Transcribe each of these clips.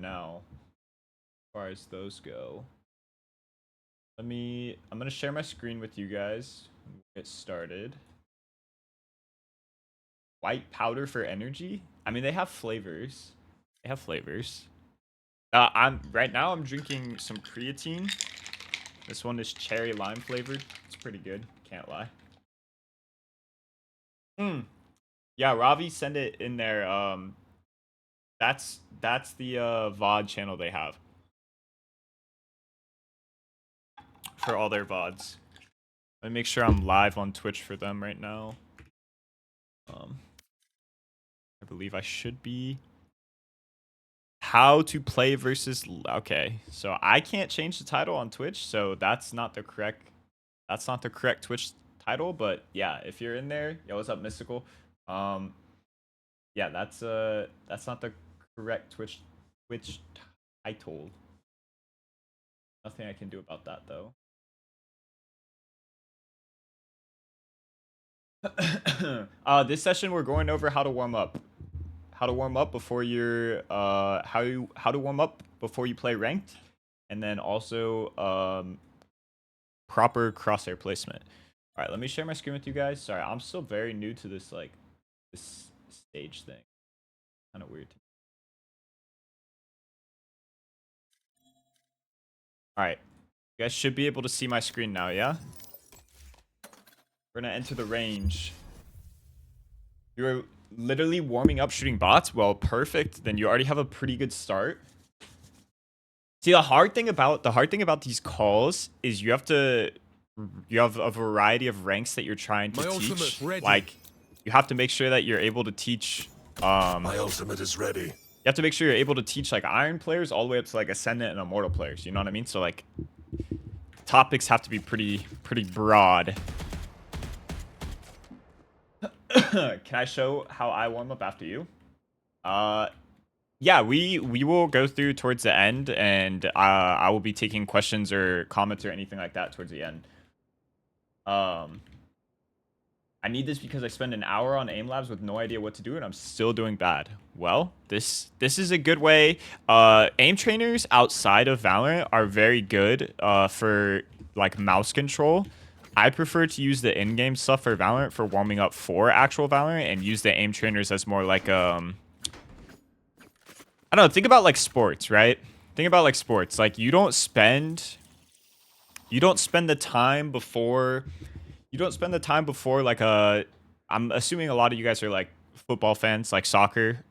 now as far as those go. I'm gonna share my screen with you guys. Get started. White powder for energy? I mean, they have flavors. They have flavors. Right now I'm drinking some creatine. This one is cherry lime flavored. It's pretty good. Can't lie. Yeah, Ravi, send it in there. That's the VOD channel they have for all their VODs. Let me make sure I'm live on Twitch for them right now. I believe I should be. How to play versus. Okay, so I can't change the title on Twitch, so that's not the correct Twitch title. But yeah, if you're in there, yo, what's up, Mystical? Yeah, that's not the correct Twitch title. Nothing I can do about that though. This session we're going over how to warm up. How to warm up before you're how to warm up before you play ranked, and then also proper crosshair placement. All right, let me share my screen with you guys. Sorry, I'm still very new to this this stage thing. Kind of weird. All right, you guys should be able to see my screen now. Yeah, we're gonna enter the range. You're literally warming up shooting bots. Well, perfect. Then you already have a pretty good start. See, the hard thing about these calls is you have a variety of ranks that you're trying to teach. Like, you have to make sure that you're able to teach. My ultimate is ready. You have to make sure you're able to teach like Iron players all the way up to like Ascendant and Immortal players. You know what I mean? So like, topics have to be pretty broad. Can I show how I warm up after you? Yeah, we will go through towards the end, and I will be taking questions or comments or anything like that towards the end. I need this because I spend an hour on aim labs with no idea what to do, and I'm still doing bad. Well, this is a good way. Aim trainers outside of Valorant are very good for like mouse control. I prefer to use the in-game stuff for Valorant for warming up for actual Valorant, and use the aim trainers as more like I don't know, think about like sports, right? Think about like sports. Like you don't spend the time before like I'm assuming a lot of you guys are like football fans, like soccer,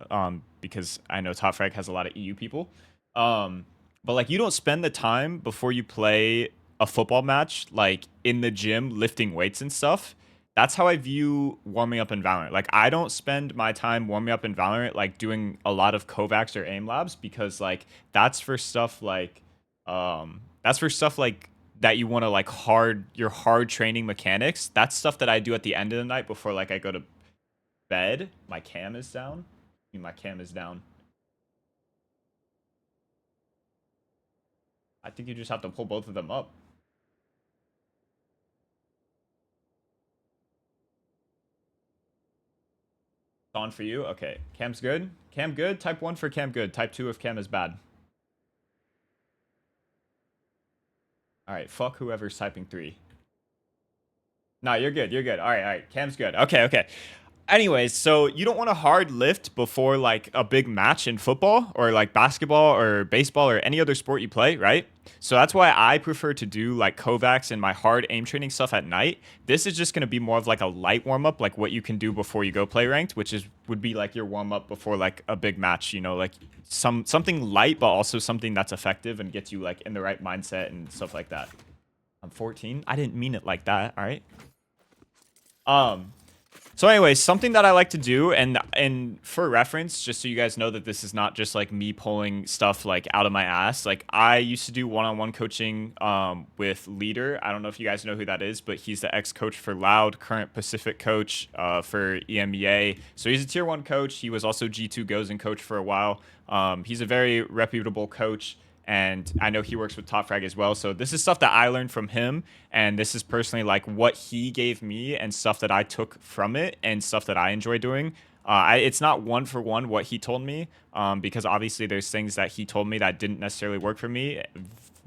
because I know Top Frag has a lot of EU people. But like you don't spend the time before you play a football match like in the gym lifting weights and stuff. That's how I view warming up in Valorant. Like I don't spend my time warming up in Valorant like doing a lot of Kovacs or aim labs, because like that's for stuff like that you want to like your hard training mechanics. That's stuff that I do at the end of the night before like I go to bed. My cam is down. I mean, my cam is down. I think you just have to pull both of them up. On for you. Okay, cam's good. Cam good. Type 1 for cam good. Type 2 if cam is bad. All right, fuck whoever's typing 3. No, you're good. You're good. All right. Cam's good. Okay. Anyways, so you don't want to hard lift before like a big match in football or like basketball or baseball or any other sport you play, right? So that's why I prefer to do like Kovacs and my hard aim training stuff at night. This is just going to be more of like a light warm up, like what you can do before you go play ranked, which would be like your warm up before like a big match, you know, like something light, but also something that's effective and gets you like in the right mindset and stuff like that. I'm 14. I didn't mean it like that. All right. So anyways, something that I like to do, and for reference, just so you guys know that this is not just like me pulling stuff like out of my ass. Like I used to do one-on-one coaching with Leader. I don't know if you guys know who that is, but he's the ex-coach for Loud, current Pacific coach for EMEA. So he's a tier 1 coach. He was also G2 Gozen coach for a while. He's a very reputable coach. And I know he works with Top Frag as well. So this is stuff that I learned from him. And this is personally like what he gave me and stuff that I took from it and stuff that I enjoy doing. It's not one for one what he told me, because obviously there's things that he told me that didn't necessarily work for me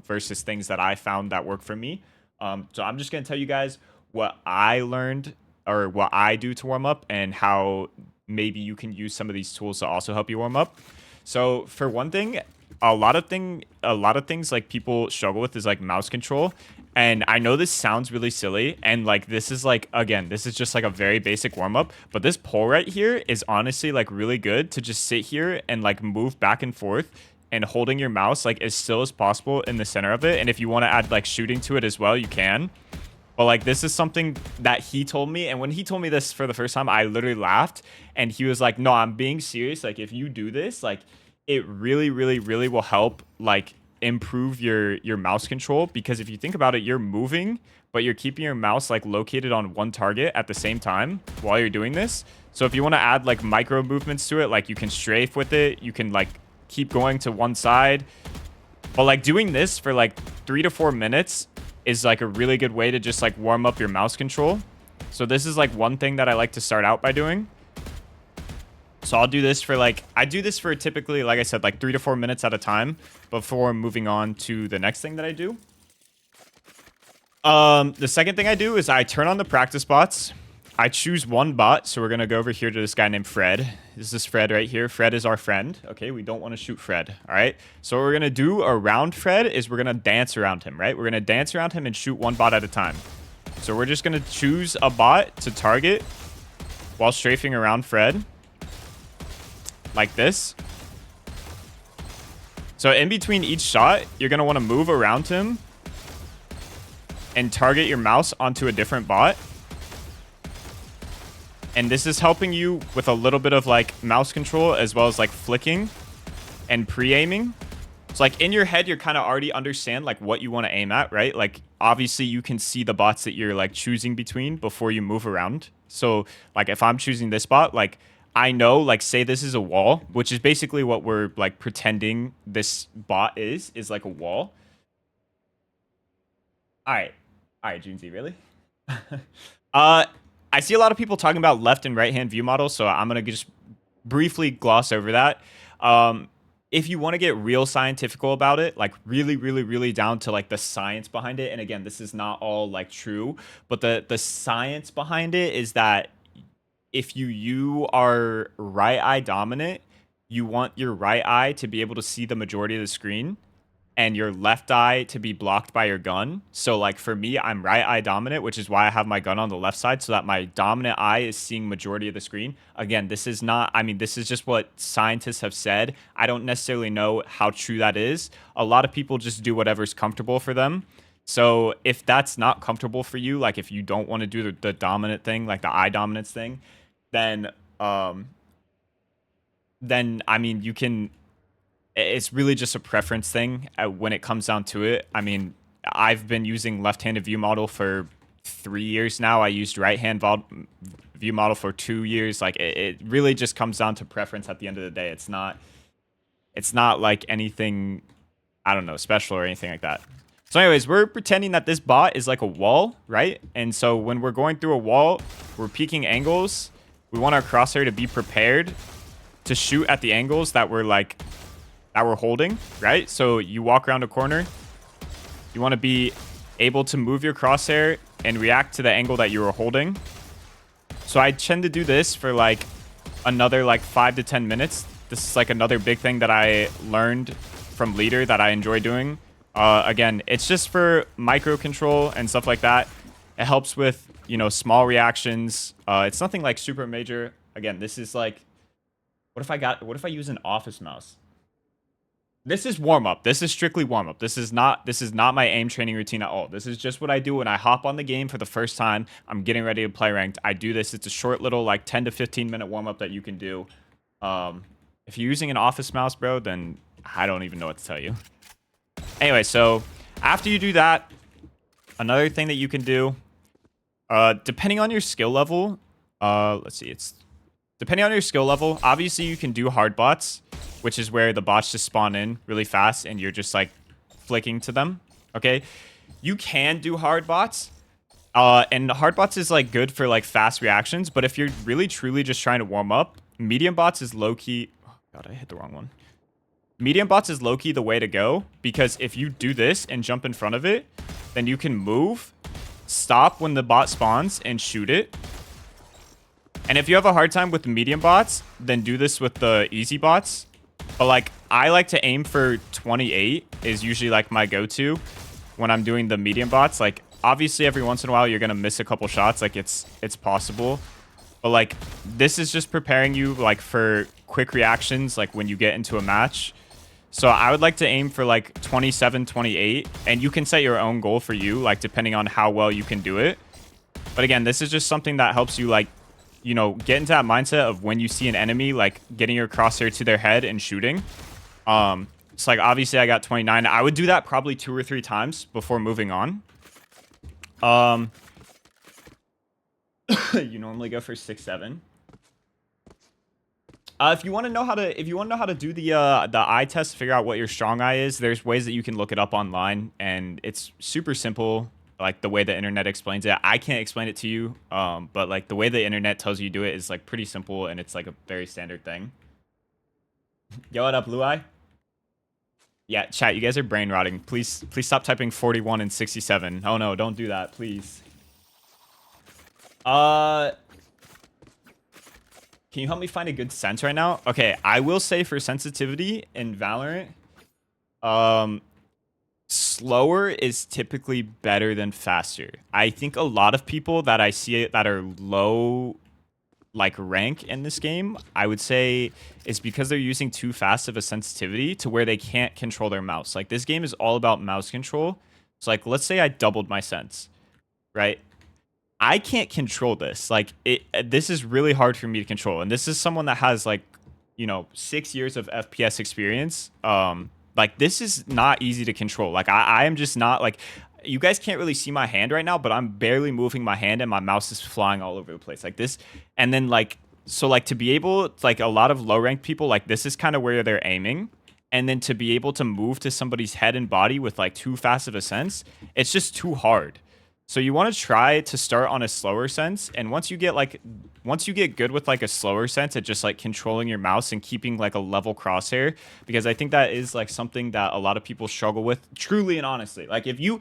versus things that I found that work for me. So I'm just going to tell you guys what I learned or what I do to warm up and how maybe you can use some of these tools to also help you warm up. So for one thing, a lot of things like people struggle with is like mouse control. And I know this sounds really silly, and like this is like, again, this is just like a very basic warm up, but this pole right here is honestly like really good to just sit here and like move back and forth and holding your mouse like as still as possible in the center of it. And if you want to add like shooting to it as well, you can. But like this is something that he told me, and when he told me this for the first time, I literally laughed, and he was like, "No, I'm being serious. Like if you do this, like it really, really, really will help like improve your mouse control, because if you think about it, you're moving, but you're keeping your mouse like located on one target at the same time while you're doing this. So if you want to add like micro movements to it, like you can strafe with it, you can like keep going to one side, but like doing this for like 3 to 4 minutes is like a really good way to just like warm up your mouse control. So this is like one thing that I like to start out by doing. So I'll do this for like, I do this for typically, like I said, like 3 to 4 minutes at a time before moving on to the next thing that I do. The second thing I do is I turn on the practice bots. I choose one bot. So we're going to go over here to this guy named Fred. This is Fred right here. Fred is our friend. Okay, we don't want to shoot Fred. All right. So what we're going to do around Fred is we're going to dance around him, right? We're going to dance around him and shoot one bot at a time. So we're just going to choose a bot to target while strafing around Fred. Like this. So in between each shot, you're going to want to move around him and target your mouse onto a different bot. And this is helping you with a little bit of like mouse control as well as like flicking and pre-aiming. So like in your head, you're kind of already understand like what you want to aim at, right? Like obviously you can see the bots that you're like choosing between before you move around. So like if I'm choosing this bot, like I know, like say this is a wall, which is basically what we're like pretending this bot is like a wall. All right, Junzi, really? I see a lot of people talking about left and right hand view models, so I'm gonna just briefly gloss over that. If you want to get real scientifical about it, like really, really, really down to like the science behind it, and again, this is not all like true, but the science behind it is that if you are right eye dominant, you want your right eye to be able to see the majority of the screen and your left eye to be blocked by your gun. So like for me, I'm right eye dominant, which is why I have my gun on the left side so that my dominant eye is seeing majority of the screen. Again, this is not, I mean, this is just what scientists have said. I don't necessarily know how true that is. A lot of people just do whatever's comfortable for them. So if that's not comfortable for you, like if you don't want to do the dominant thing, like the eye dominance thing, then I mean, you can, it's really just a preference thing when it comes down to it. I mean, I've been using left-handed view model for 3 years now. I used right-hand view model for 2 years. Like it really just comes down to preference at the end of the day. It's not like anything, I don't know, special or anything like that. So anyways, we're pretending that this bot is like a wall, right? And so when we're going through a wall, we're peeking angles. We want our crosshair to be prepared to shoot at the angles that we're like, that we're holding, right? So you walk around a corner, you want to be able to move your crosshair and react to the angle that you were holding. So I tend to do this for like another like 5 to 10 minutes. This is like another big thing that I learned from Leader that I enjoy doing. Again, it's just for micro control and stuff like that. It helps with, you know, small reactions. It's nothing like super major. Again, this is like, what if I use an office mouse? This is warm up. This is strictly warm up. This is not my aim training routine at all. This is just what I do when I hop on the game for the first time. I'm getting ready to play ranked. I do this. It's a short little like 10 to 15 minute warm up that you can do. If you're using an office mouse, bro, then I don't even know what to tell you. Anyway, so after you do that, another thing that you can do, depending on your skill level, let's see, it's depending on your skill level, obviously you can do hard bots, which is where the bots just spawn in really fast and you're just like flicking to them. Okay, you can do hard bots, and the hard bots is like good for like fast reactions, but if you're really truly just trying to warm up, medium bots is low-key... Oh, God, I hit the wrong one. Medium bots is low-key the way to go, because if you do this and jump in front of it, then you can move, stop when the bot spawns, and shoot it. And if you have a hard time with the medium bots, then do this with the easy bots. But like, I like to aim for 28 is usually like my go-to when I'm doing the medium bots. Like, obviously every once in a while you're gonna miss a couple shots, like it's possible. But like, this is just preparing you like for quick reactions, like when you get into a match. So I would like to aim for like 27, 28, and you can set your own goal for you, like depending on how well you can do it. But again, this is just something that helps you like, you know, get into that mindset of when you see an enemy, like getting your crosshair to their head and shooting. It's like, obviously I got 29. I would do that probably 2 or 3 times before moving on. You normally go for 6, 7. If you want to know how to do the eye test, figure out what your strong eye is, there's ways that you can look it up online, and it's super simple. Like the way the internet explains it, I can't explain it to you. But like the way the internet tells you to do it is like pretty simple, and it's like a very standard thing. Yo, what up, Blue Eye? Yeah, chat, you guys are brain rotting. Please stop typing 41 and 67. Oh no, don't do that, please. Can you help me find a good sense right now? Okay, I will say for sensitivity in Valorant, slower is typically better than faster. I think a lot of people that I see that are low like rank in this game, I would say it's because they're using too fast of a sensitivity to where they can't control their mouse. Like this game is all about mouse control. So like, let's say I doubled my sense, right? I can't control this. Like this is really hard for me to control. And this is someone that has like, you know, 6 years of FPS experience. Like this is not easy to control. Like I am just not like, you guys can't really see my hand right now, but I'm barely moving my hand and my mouse is flying all over the place like this. And then like, so like to be able, like a lot of low ranked people, like this is kind of where they're aiming. And then to be able to move to somebody's head and body with like too fast of a sense, it's just too hard. So you want to try to start on a slower sense, and once you get good with like a slower sense at just like controlling your mouse and keeping like a level crosshair, because I think that is like something that a lot of people struggle with, truly and honestly. Like if you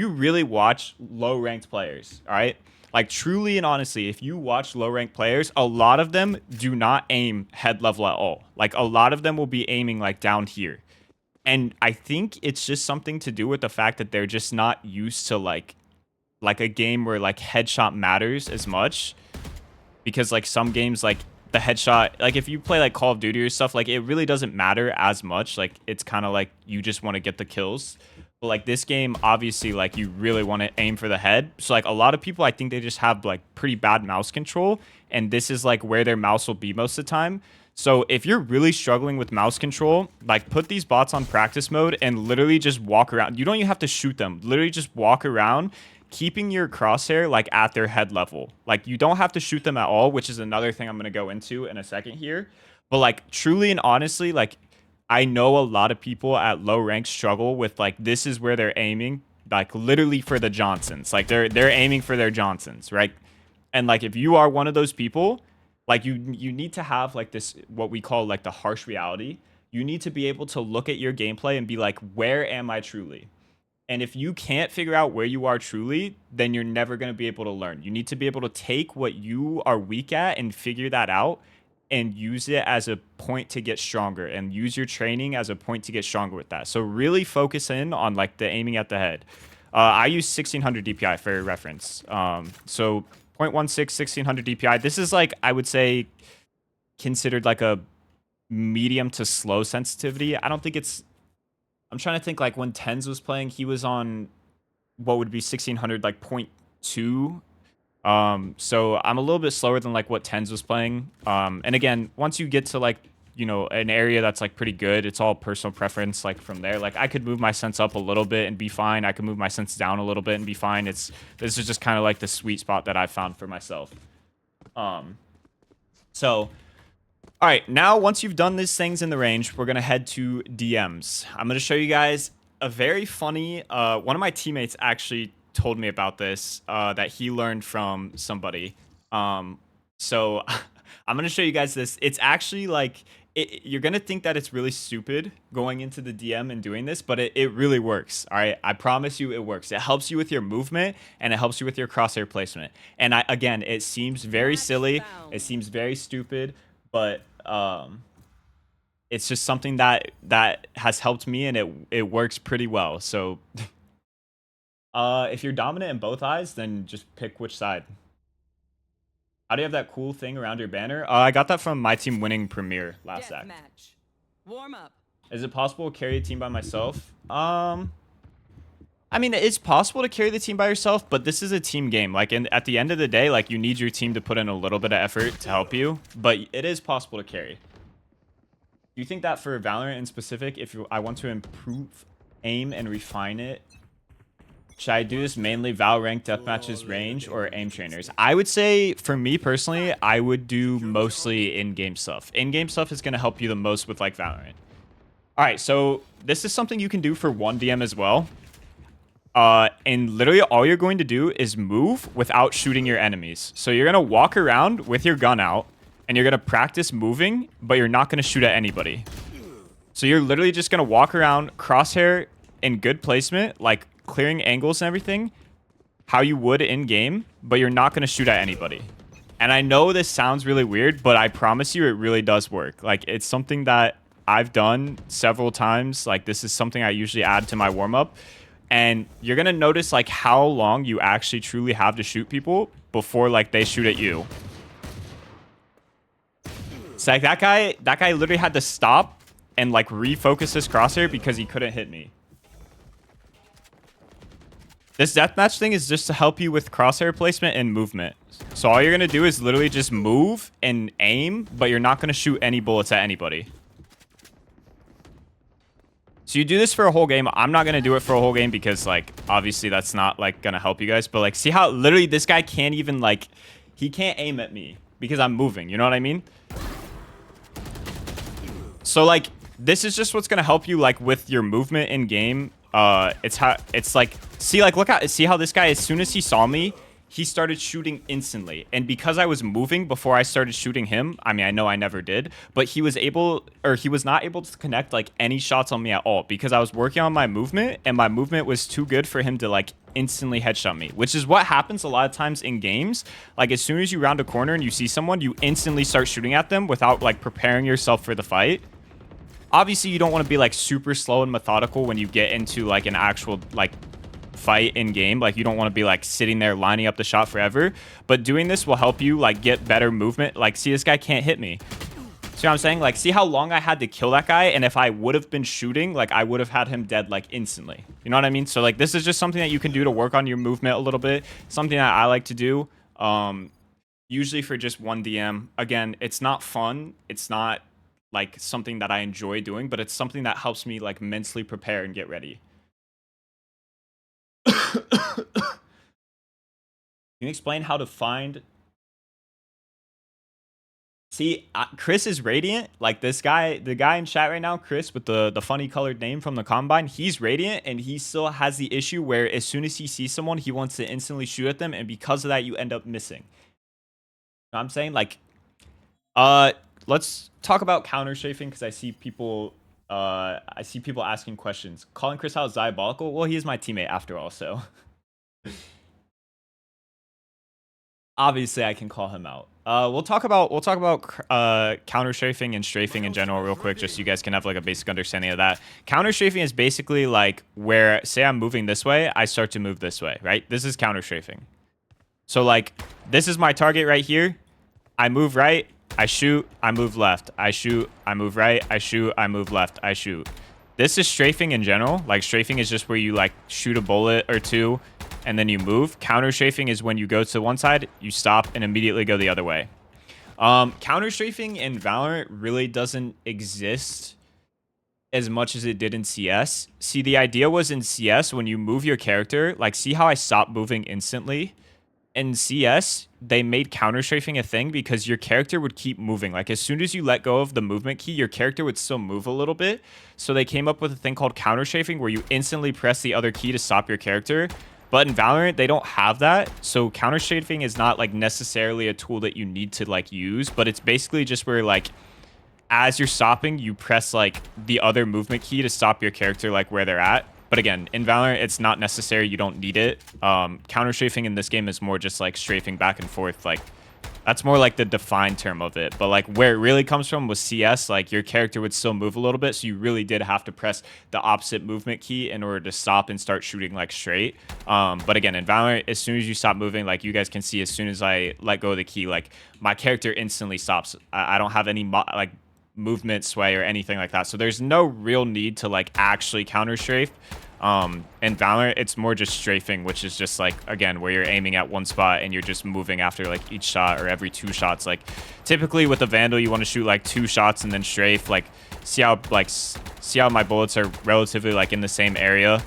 really watch low ranked players, all right, like truly and honestly, if you watch low ranked players, a lot of them do not aim head level at all. Like a lot of them will be aiming like down here. And I think it's just something to do with the fact that they're just not used to like a game where like headshot matters as much, because like some games like the headshot, like if you play like Call of Duty or stuff, like it really doesn't matter as much. Like it's kind of like you just want to get the kills. But like this game, obviously, like you really want to aim for the head. So like a lot of people, I think they just have like pretty bad mouse control, and this is like where their mouse will be most of the time. So if you're really struggling with mouse control, like put these bots on practice mode and literally just walk around. You don't even have to shoot them. Literally just walk around, keeping your crosshair like at their head level. Like you don't have to shoot them at all, which is another thing I'm going to go into in a second here. But like truly and honestly, like I know a lot of people at low rank struggle with like, this is where they're aiming, like literally for the Johnsons. Like they're aiming for their Johnsons, right? And like if you are one of those people, like you need to have like this, what we call like the harsh reality. You need to be able to look at your gameplay and be like, where am I truly? And if you can't figure out where you are truly, then you're never going to be able to learn. You need to be able to take what you are weak at and figure that out and use it as a point to get stronger, and use your training as a point to get stronger with that. So really focus in on like the aiming at the head. I use 1600 DPI for reference. So 0.16, 1600 DPI. This is like, I would say, considered like a medium to slow sensitivity. I don't think it's, I'm trying to think like when Tens was playing, he was on what would be 1600, like 0.2. So I'm a little bit slower than like what Tens was playing. And again, once you get to like, you know, an area that's like pretty good, it's all personal preference. Like from there, like I could move my sense up a little bit and be fine. I could move my sense down a little bit and be fine. This is just kind of like the sweet spot that I found for myself. So, all right, now once you've done these things in the range, we're gonna head to DMs. I'm gonna show you guys a very funny, one of my teammates actually told me about this, that he learned from somebody. So I'm gonna show you guys this. It's actually like you're gonna think that it's really stupid going into the DM and doing this, but it really works. All right, I promise you, it works. It helps you with your movement and it helps you with your crosshair placement. And again, it seems very silly. It seems very stupid, but it's just something that has helped me, and it works pretty well. So, if you're dominant in both eyes, then just pick which side. How do you have that cool thing around your banner? I got that from my team winning Premier last act. Warm up. Is it possible to carry a team by myself? I mean, it's possible to carry the team by yourself, but this is a team game. Like, at the end of the day, like, you need your team to put in a little bit of effort to help you, but it is possible to carry. Do you think that for Valorant in specific, if I want to improve aim and refine it, should I do this mainly Val rank deathmatches range or aim trainers? I would say, for me personally, I would do mostly in-game stuff. In-game stuff is going to help you the most with like Valorant. All right, so this is something you can do for 1DM as well. And literally all you're going to do is move without shooting your enemies. So you're going to walk around with your gun out, and you're going to practice moving, but you're not going to shoot at anybody. So you're literally just going to walk around, crosshair in good placement, like clearing angles and everything, how you would in game, but you're not going to shoot at anybody. And I know this sounds really weird, but I promise you it really does work. Like, it's something that I've done several times. Like, this is something I usually add to my warm-up, and you're going to notice like how long you actually truly have to shoot people before like they shoot at you. It's like that guy literally had to stop and like refocus his crosshair because he couldn't hit me. This deathmatch thing is just to help you with crosshair placement and movement. So all you're going to do is literally just move and aim, but you're not going to shoot any bullets at anybody. So you do this for a whole game. I'm not going to do it for a whole game because, like, obviously that's not, like, going to help you guys. But, like, see how literally this guy can't even, like, he can't aim at me because I'm moving. You know what I mean? So, like, this is just what's going to help you, like, with your movement in game. It's like, see, like, see how this guy, as soon as he saw me, he started shooting instantly. And because I was moving before I started shooting him, I mean, I know I never did, but he was not able to connect like any shots on me at all because I was working on my movement, and my movement was too good for him to like instantly headshot me, which is what happens a lot of times in games. Like, as soon as you round a corner and you see someone, you instantly start shooting at them without like preparing yourself for the fight. Obviously, you don't want to be like super slow and methodical when you get into like an actual like fight in game. Like, you don't want to be like sitting there lining up the shot forever, but doing this will help you like get better movement. Like, see, this guy can't hit me. See what I'm saying? Like, see how long I had to kill that guy, and if I would have been shooting, like, I would have had him dead like instantly. You know what I mean? So like, this is just something that you can do to work on your movement a little bit. Something that I like to do, usually for just 1DM. Again, it's not fun, it's not like something that I enjoy doing, but it's something that helps me like mentally prepare and get ready. Can you explain how to find? See, Chris is Radiant. Like, this guy, the guy in chat right now, Chris, with the funny colored name from the Combine, he's Radiant, and he still has the issue where as soon as he sees someone, he wants to instantly shoot at them, and because of that, you end up missing. You know what I'm saying? Like, let's talk about counter strafing, because I see people asking questions. Calling Chris out is diabolical. Well, he is my teammate after all, so obviously I can call him out. We'll talk about counter strafing and strafing in general real quick, just so you guys can have like a basic understanding of that. Counter strafing is basically like where, say I'm moving this way, I start to move this way, right? This is counter strafing. So like, this is my target right here. I move right, I shoot, I move left, I shoot, I move right, I shoot, I move left, I shoot. This is strafing in general. Like, strafing is just where you like shoot a bullet or two and then you move. Counter strafing is when you go to one side, you stop, and immediately go the other way. Counter strafing in Valorant really doesn't exist as much as it did in CS. See, the idea was in CS, when you move your character, like, see how I stopped moving instantly? In CS, they made counter strafing a thing because your character would keep moving. Like, as soon as you let go of the movement key, your character would still move a little bit. So they came up with a thing called counter strafing, where you instantly press the other key to stop your character. But in Valorant, they don't have that. So counter strafing is not like necessarily a tool that you need to like use, but it's basically just where like as you're stopping, you press like the other movement key to stop your character like where they're at. But again, in Valorant, it's not necessary. You don't need it. Counter strafing in this game is more just like strafing back and forth. Like that's more like the defined term of it. But like where it really comes from was CS. Like your character would still move a little bit, so you really did have to press the opposite movement key in order to stop and start shooting like straight. But again, in Valorant, as soon as you stop moving, like you guys can see, as soon as I let go of the key, like my character instantly stops. I don't have any like movement sway or anything like that, so there's no real need to like actually counter strafe. In Valorant, it's more just strafing, which is just like, again, where you're aiming at one spot and you're just moving after like each shot or every 2 shots. Like typically with the Vandal, you want to shoot like 2 shots and then strafe. Like see how my bullets are relatively like in the same area.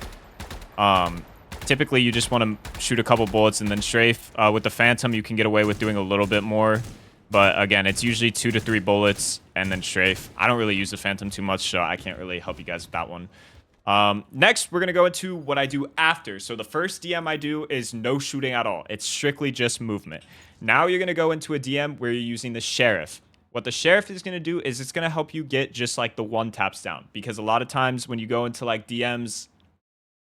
Typically you just want to shoot a couple bullets and then strafe. With the Phantom, you can get away with doing a little bit more. But again, it's usually 2 to 3 bullets and then strafe. I don't really use the Phantom too much, so I can't really help you guys with that one. Next, we're going to go into what I do after. So the first DM I do is no shooting at all. It's strictly just movement. Now you're going to go into a DM where you're using the Sheriff. What the Sheriff is going to do is it's going to help you get just like the 1 taps down. Because a lot of times when you go into like DMs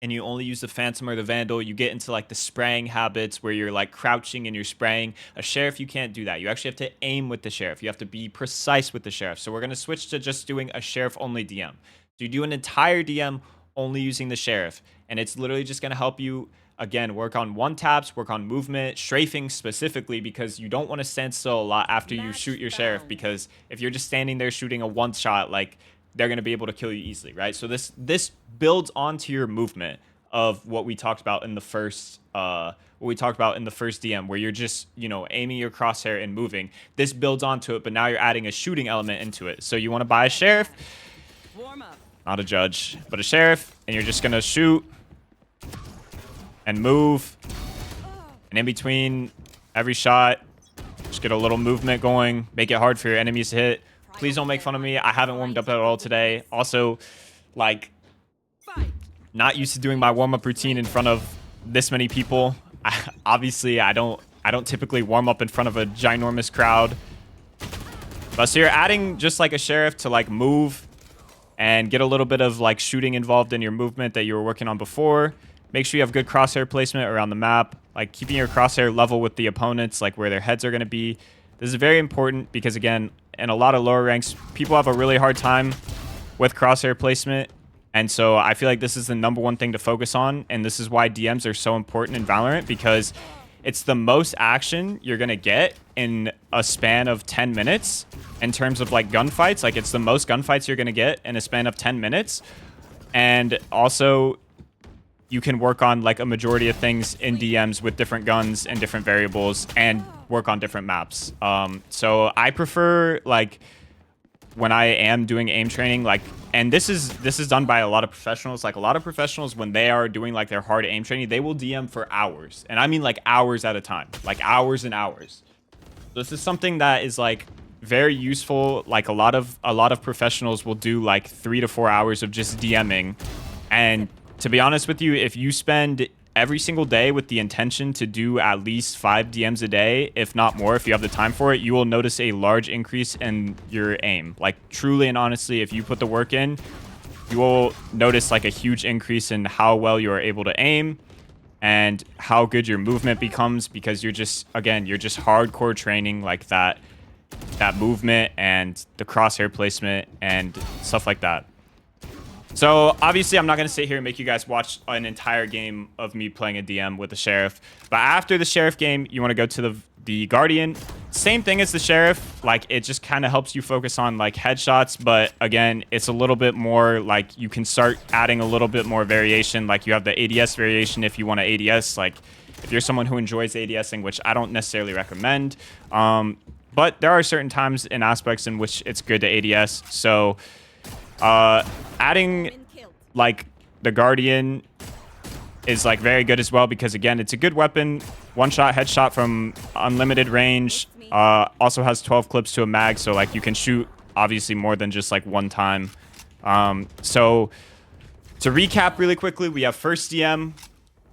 and you only use the Phantom or the Vandal, you get into like the spraying habits where you're like crouching and you're spraying. A Sheriff, you can't do that. You actually have to aim with the Sheriff. You have to be precise with the Sheriff. So we're going to switch to just doing a Sheriff only DM. So you do an entire DM only using the Sheriff, and it's literally just going to help you, again, work on 1 taps, work on movement, strafing specifically, because you don't want to stand still a lot after you shoot your Sheriff, because if you're just standing there shooting a 1 shot, like they're going to be able to kill you easily, right? So this builds onto your movement of what we talked about in the first DM, where you're just, you know, aiming your crosshair and moving. This builds onto it, but now you're adding a shooting element into it. So you want to buy a Sheriff, not a judge, but a Sheriff, and you're just gonna shoot and move, and in between every shot, just get a little movement going, make it hard for your enemies to hit. Please don't make fun of me. I haven't warmed up at all today. Also, like, not used to doing my warm-up routine in front of this many people. Obviously, I don't typically warm up in front of a ginormous crowd. But so you're adding just like a Sheriff to like move and get a little bit of like shooting involved in your movement that you were working on before. Make sure you have good crosshair placement around the map, like keeping your crosshair level with the opponents, like where their heads are going to be. This is very important because, again, in a lot of lower ranks, people have a really hard time with crosshair placement. And so I feel like this is the #1 thing to focus on. And this is why DMs are so important in Valorant, because it's the most action you're going to get in a span of 10 minutes in terms of like gunfights. Like it's the most gunfights you're going to get in a span of 10 minutes. And also you can work on like a majority of things in DMs with different guns and different variables and work on different maps. So I prefer like when I am doing aim training, like, and this is done by a lot of professionals. Like a lot of professionals, when they are doing like their hard aim training, they will DM for hours, and I mean like hours at a time, like hours and hours. So this is something that is like very useful. Like a lot of professionals will do like 3 to 4 hours of just DMing, and to be honest with you, if you spend every single day with the intention to do at least 5 DMs a day, if not more, if you have the time for it, you will notice a large increase in your aim. Like truly and honestly, if you put the work in, you will notice like a huge increase in how well you are able to aim and how good your movement becomes, because you're just, again, you're just hardcore training like that movement and the crosshair placement and stuff like that. So obviously I'm not going to sit here and make you guys watch an entire game of me playing a DM with the Sheriff. But after the Sheriff game, you want to go to the Guardian. Same thing as the Sheriff. Like it just kind of helps you focus on like headshots. But again, it's a little bit more like you can start adding a little bit more variation. Like you have the ADS variation if you want to ADS. Like if you're someone who enjoys ADSing, which I don't necessarily recommend. But there are certain times and aspects in which it's good to ADS. So adding like the Guardian is like very good as well, because again, it's a good weapon, 1-shot headshot from unlimited range, also has 12 clips to a mag, so like you can shoot obviously more than just like 1 time. So to recap really quickly, we have first DM,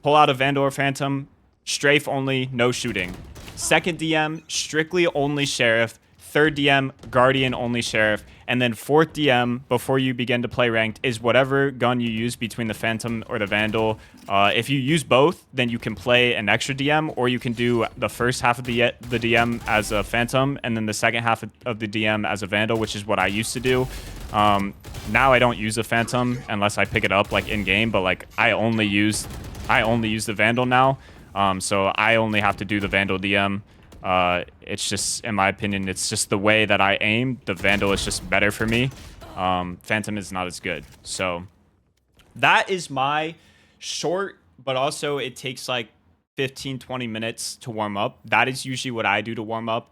pull out a Vandal or Phantom, strafe only, no shooting. Second DM, strictly only Sheriff. Third DM, Guardian only Sheriff. And then fourth DM, before you begin to play ranked, is whatever gun you use between the Phantom or the Vandal. If you use both, then you can play an extra DM, or you can do the first half of the DM as a Phantom, and then the second half of the DM as a Vandal, which is what I used to do. Now I don't use a Phantom unless I pick it up like in game, but like I only use the Vandal now. So I only have to do the Vandal DM. It's just, in my opinion, it's just the way that I aim. The Vandal is just better for me. Phantom is not as good. So that is my short, but also it takes like 15-20 minutes to warm up. That is usually what I do to warm up.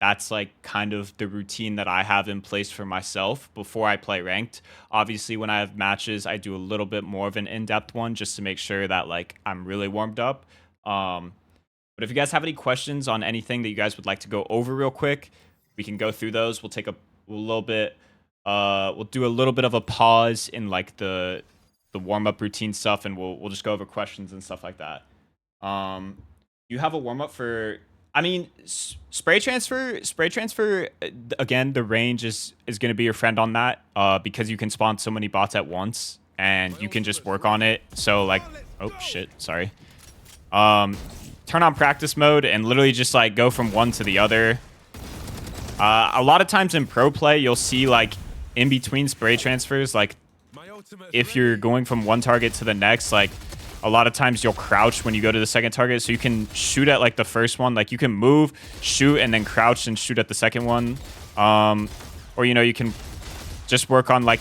That's like kind of the routine that I have in place for myself before I play ranked. Obviously, when I have matches, I do a little bit more of an in-depth one just to make sure that like I'm really warmed up. But if you guys have any questions on anything that you guys would like to go over real quick, we can go through those. We'll take a little bit, we'll do a little bit of a pause in like the warm-up routine stuff, and we'll just go over questions and stuff like that. You have a warm-up for, I mean, spray transfer, again, the range is going to be your friend on that, because you can spawn so many bots at once, and you can just work on it. So like, oh shit, sorry. Turn on practice mode and literally just like go from one to the other. A lot of times in pro play, you'll see like in between spray transfers, like if you're going from one target to the next, like a lot of times you'll crouch when you go to the second target, so you can shoot at like the first one. Like you can move, shoot, and then crouch and shoot at the second one. Or, you know, you can just work on like,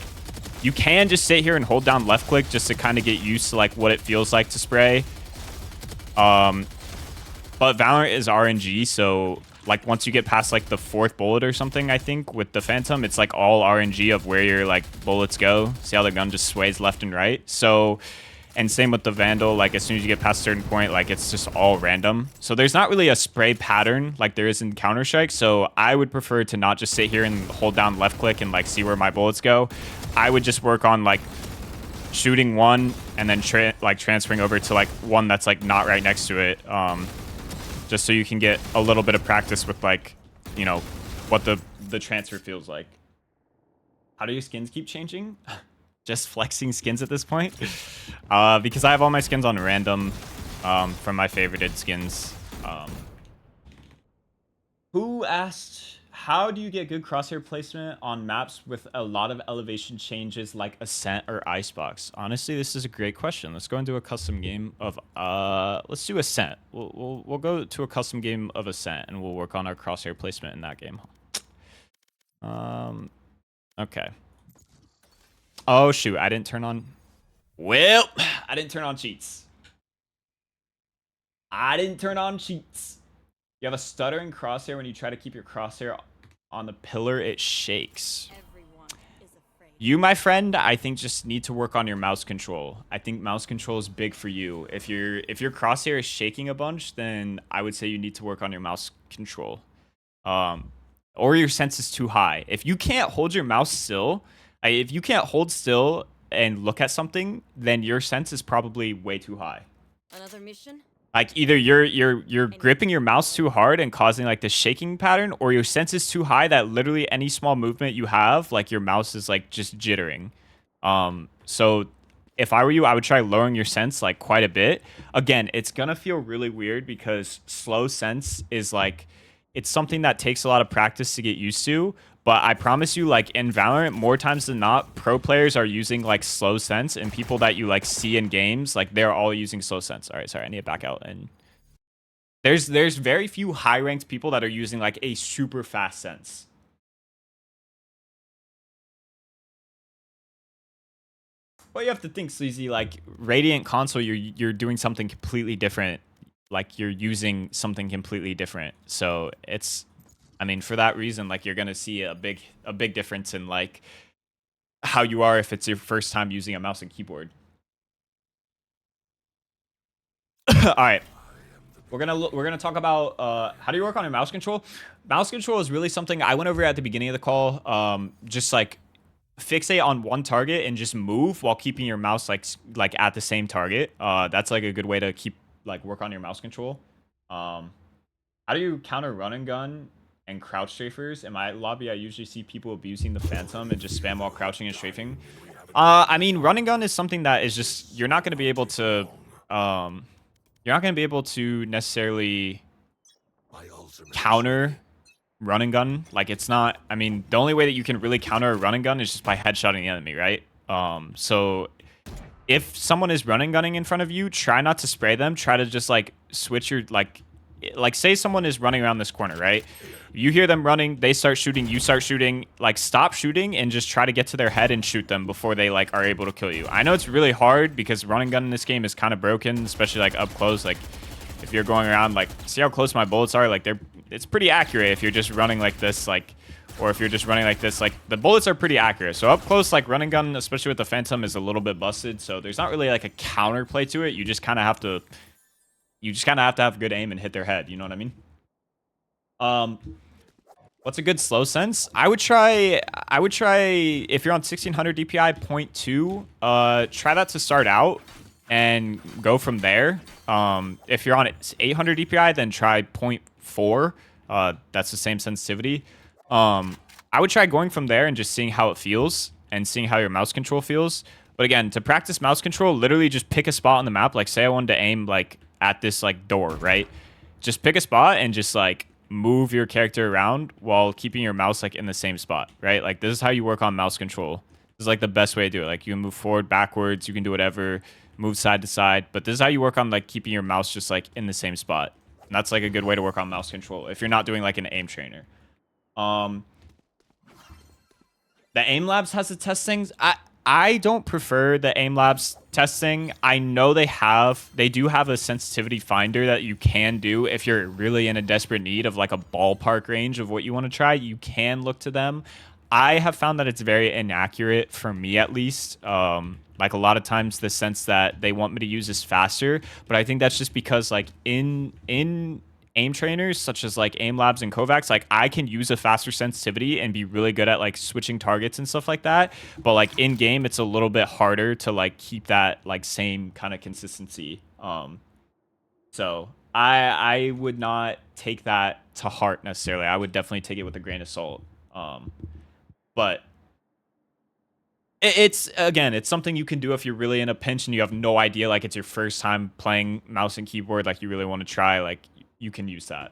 you can just sit here and hold down left click just to kind of get used to like what it feels like to spray. But Valorant is RNG, so like once you get past like the fourth bullet or something, I think with the Phantom, it's like all RNG of where your like bullets go. See how the gun just sways left and right? So, and same with the Vandal, like as soon as you get past a certain point, like it's just all random. So there's not really a spray pattern like there is in Counter-Strike. So I would prefer to not just sit here and hold down left click and like see where my bullets go. I would just work on like shooting one and then transferring over to like one that's like not right next to it. Just so you can get a little bit of practice with like, you know, what the transfer feels like. How do your skins keep changing? Just flexing skins at this point. Because I have all my skins on random from my favorited skins. Who asked, how do you get good crosshair placement on maps with a lot of elevation changes like Ascent or Icebox? Honestly, this is a great question. Let's go into a custom game of let's do Ascent. We'll go to a custom game of Ascent and we'll work on our crosshair placement in that game. Okay. Oh shoot, I didn't turn on. Well, I didn't turn on cheats. You have a stuttering crosshair when you try to keep your crosshair on the pillar, it shakes. You, my friend, I think just need to work on your mouse control. I think mouse control is big for you. If your crosshair is shaking a bunch, then I would say you need to work on your mouse control. Or your sense is too high. If you can't hold your mouse still, if you can't hold still and look at something, then your sense is probably way too high. Another mission? Like either you're gripping your mouse too hard and causing like the shaking pattern, or your sense is too high that literally any small movement you have, like your mouse is like just jittering. So if I were you, I would try lowering your sense like quite a bit. Again, it's gonna feel really weird because slow sense is like, it's something that takes a lot of practice to get used to. But I promise you, like in Valorant, more times than not, pro players are using like slow sense, and people that you like see in games, like they're all using slow sense. All right, sorry, I need to back out. And there's very few high ranked people that are using like a super fast sense. Well, you have to think, Sleazy, like Radiant console, you're doing something completely different. Like you're using something completely different. So it's, I mean, for that reason, like you're gonna see a big difference in like how you are if it's your first time using a mouse and keyboard. All right, we're gonna talk about how do you work on your mouse control. Mouse control is really something I went over at the beginning of the call. Just like fixate on one target and just move while keeping your mouse like at the same target. That's like a good way to keep like work on your mouse control. How do you counter run and gun and crouch strafers? In my lobby, I usually see people abusing the phantom and just spam while crouching and strafing. I mean, run and gun is something that is just you're not going to be able to necessarily counter run and gun. Like it's not. I mean, the only way that you can really counter a run and gun is just by headshotting the enemy, right? So if someone is running gunning in front of you, try not to spray them. Try to just like switch your like say someone is running around this corner, right? You hear them running, they start shooting, you start shooting, like stop shooting and just try to get to their head and shoot them before they like are able to kill you. I know it's really hard because running gun in this game is kind of broken, especially like up close. Like if you're going around, like see how close my bullets are? Like it's pretty accurate if you're just running like this, like, or if you're just running like this, like the bullets are pretty accurate. So up close, like running gun, especially with the phantom, is a little bit busted. So there's not really like a counter play to it. You just kind of have to have good aim and hit their head. You know what I mean? What's a good slow sense? I would try if you're on 1600 DPI 0.2, try that to start out and go from there. If you're on 800 DPI, then try 0.4. That's the same sensitivity. I would try going from there and just seeing how it feels and seeing how your mouse control feels. But again, to practice mouse control, literally just pick a spot on the map. Like say I wanted to aim like at this like door, right? Just pick a spot and just like move your character around while keeping your mouse like in the same spot, right? Like this is how you work on mouse control. This is like the best way to do it. Like you can move forward, backwards, you can do whatever, move side to side, but this is how you work on like keeping your mouse just like in the same spot. And that's like a good way to work on mouse control if you're not doing like an aim trainer. The aim labs has to test things. I don't prefer the aim labs testing. I know they do have a sensitivity finder that you can do if you're really in a desperate need of like a ballpark range of what you want to try. You can look to them. I have found that it's very inaccurate for me, at least. Like a lot of times the sense that they want me to use is faster, but I think that's just because like in aim trainers such as like aim labs and Kovacs, like I can use a faster sensitivity and be really good at like switching targets and stuff like that, but like in game it's a little bit harder to like keep that like same kind of consistency. So I would not take that to heart necessarily. I would definitely take it with a grain of salt. But it's again, it's something you can do if you're really in a pinch and you have no idea, like it's your first time playing mouse and keyboard, like you really want to try, like you can use that.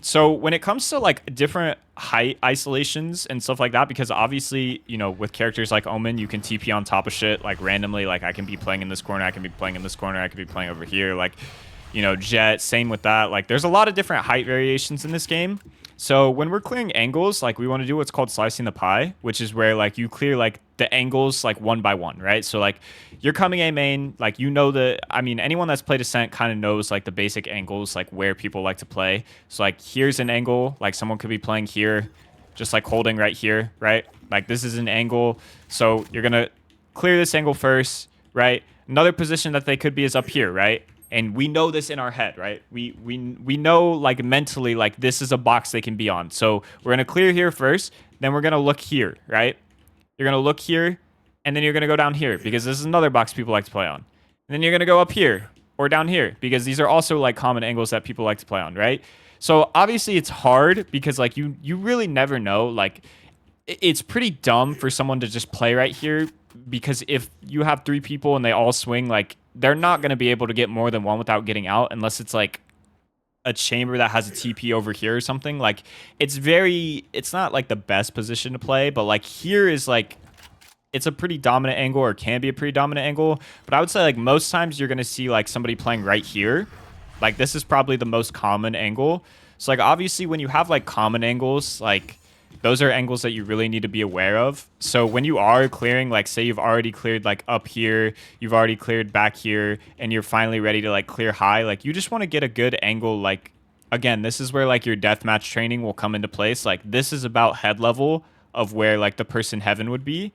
So when it comes to like different height isolations and stuff like that, because obviously, you know, with characters like Omen, you can TP on top of shit like randomly. Like I can be playing in this corner, I can be playing in this corner, I could be playing over here. Like, you know, Jet, same with that. Like there's a lot of different height variations in this game. So when we're clearing angles, like we want to do what's called slicing the pie, which is where like you clear like the angles like one by one, right? So like you're coming A main, like you know I mean, anyone that's played Ascent kind of knows like the basic angles, like where people like to play. So like here's an angle, like someone could be playing here, just like holding right here, right? Like this is an angle. So you're going to clear this angle first, right? Another position that they could be is up here, right? And we know this in our head, right? We know like mentally, like this is a box they can be on. So we're going to clear here first. Then we're going to look here, right? You're going to look here. And then you're going to go down here because this is another box people like to play on. And then you're going to go up here or down here because these are also like common angles that people like to play on, right? So obviously it's hard because like you really never know. Like it's pretty dumb for someone to just play right here because if you have three people and they all swing, like they're not going to be able to get more than one without getting out unless it's like a chamber that has a TP over here or something. Like it's not like the best position to play, but like here is like, it's a pretty dominant angle or can be a pretty dominant angle. But I would say like most times you're going to see like somebody playing right here. Like this is probably the most common angle. So like obviously when you have like common angles, like those are angles that you really need to be aware of. So when you are clearing, like say you've already cleared like up here, you've already cleared back here, and you're finally ready to like clear high, like you just want to get a good angle. Like again, this is where like your deathmatch training will come into place. Like this is about head level of where like the person heaven would be.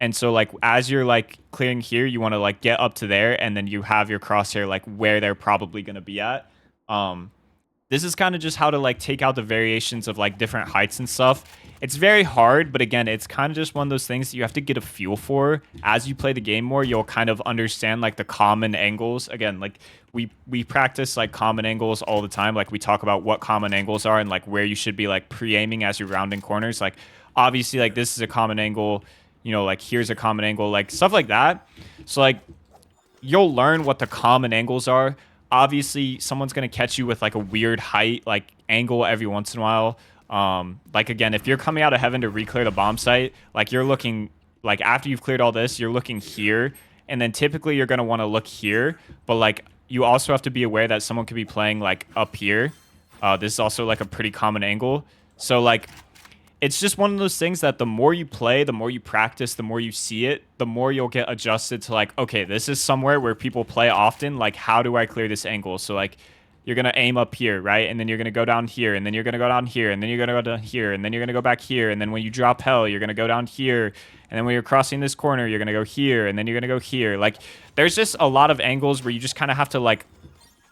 And so like as you're like clearing here, you want to like get up to there and then you have your crosshair like where they're probably going to be at. This is kind of just how to like take out the variations of like different heights and stuff. it's very hard, but again, it's kind of just one of those things that you have to get a feel for. As you play the game more, you'll kind of understand like the common angles. Again, like we practice like common angles all the time. Like we talk about what common angles are and like where you should be like pre-aiming as you're rounding corners. Like obviously like this is a common angle, you know, like here's a common angle, like stuff like that. So like you'll learn what the common angles are. Obviously, someone's gonna catch you with like a weird height, like angle every once in a while. Like again, if you're coming out of heaven to re-clear the bomb site, like you're looking like after you've cleared all this, you're looking here, and then typically you're gonna want to look here. But like you also have to be aware that someone could be playing like up here. This is also like a pretty common angle. So like it's just one of those things that the more you play, the more you practice, the more you see it, the more you'll get adjusted to like, okay, this is somewhere where people play often. Like, how do I clear this angle? So like, you're going to aim up here, right? And then you're going to go down here, and then you're going to go down here, and then you're going to go down here, and then you're going to go back here. And then when you drop hell, you're going to go down here. And then when you're crossing this corner, you're going to go here, and then you're going to go here. Like, there's just a lot of angles where you just kind of have to like,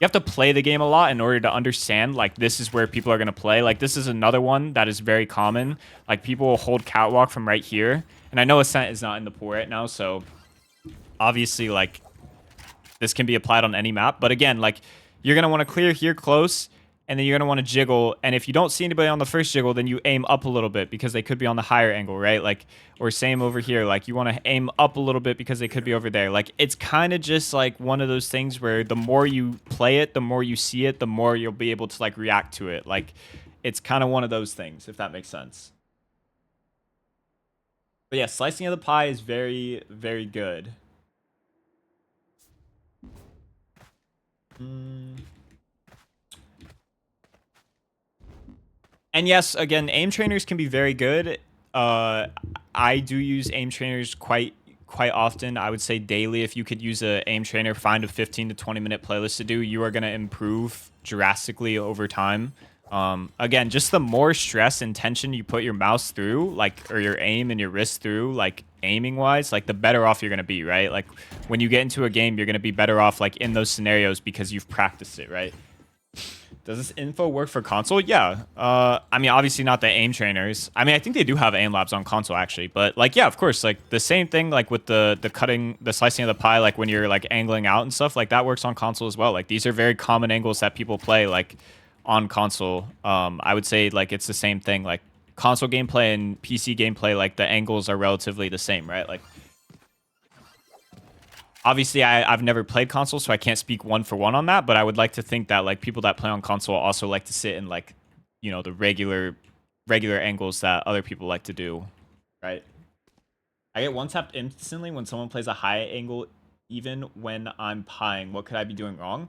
you have to play the game a lot in order to understand like this is where people are going to play. Like this is another one that is very common. Like people will hold catwalk from right here. And I know Ascent is not in the pool right now, so obviously like this can be applied on any map. But again, like you're going to want to clear here close, and then you're going to want to jiggle. And if you don't see anybody on the first jiggle, then you aim up a little bit because they could be on the higher angle, right? Like, or same over here. Like you want to aim up a little bit because they could be over there. Like it's kind of just like one of those things where the more you play it, the more you see it, the more you'll be able to like react to it. Like it's kind of one of those things, if that makes sense. But yeah, slicing of the pie is very, very good. And yes, again, aim trainers can be very good. I do use aim trainers quite often. I would say daily. If you could use a aim trainer, find a 15 to 20-minute playlist to do, you are going to improve drastically over time. Again, just the more stress and tension you put your mouse through, like, or your aim and your wrist through, like aiming wise, like the better off you're going to be, right? Like when you get into a game, you're going to be better off like in those scenarios because you've practiced it, right? Does this info work for console? Yeah. I mean, obviously not the aim trainers. I mean, I think they do have aim labs on console actually, but like, yeah, of course, like the same thing, like with the cutting, the slicing of the pie, like when you're like angling out and stuff, like that works on console as well. Like these are very common angles that people play like on console. I would say like it's the same thing. Like console gameplay and PC gameplay, like the angles are relatively the same, right? Like obviously, I've never played console, so I can't speak one for one on that. But I would like to think that like people that play on console also like to sit in like, you know, the regular angles that other people like to do, right? I get one tapped instantly when someone plays a high angle, even when I'm pieing. What could I be doing wrong?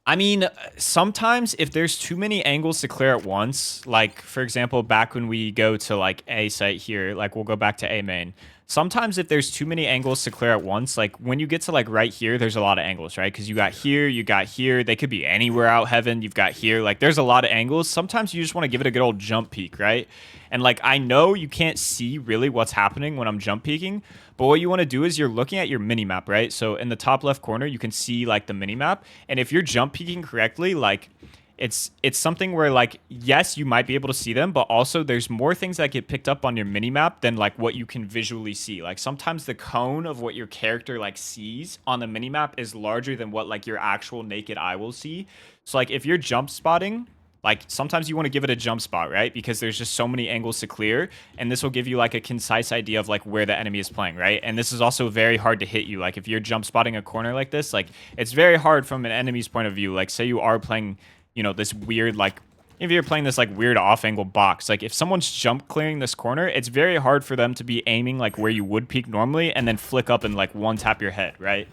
I mean, sometimes if there's too many angles to clear at once, like for example, back when we go to like A site here, like we'll go back to A main. Sometimes if there's too many angles to clear at once, like when you get to like right here, there's a lot of angles, right? Because you got here, they could be anywhere out heaven. You've got here, like there's a lot of angles. Sometimes you just want to give it a good old jump peek, right? And like I know you can't see really what's happening when I'm jump peeking, but what you want to do is you're looking at your mini map, right? So in the top left corner, you can see like the mini map, and if you're jump peeking correctly, like it's something where like yes, you might be able to see them, but also there's more things that get picked up on your mini map than like what you can visually see. Like sometimes the cone of what your character like sees on the mini map is larger than what like your actual naked eye will see. So like if you're jump spotting, like sometimes you want to give it a jump spot, right? Because there's just so many angles to clear, and this will give you like a concise idea of like where the enemy is playing, right? And this is also very hard to hit you. Like if you're jump spotting a corner like this, like it's very hard from an enemy's point of view. Like say you are playing, you know, this weird, like if you're playing this like weird off angle box, like if someone's jump clearing this corner, it's very hard for them to be aiming like where you would peek normally and then flick up and like one tap your head, right?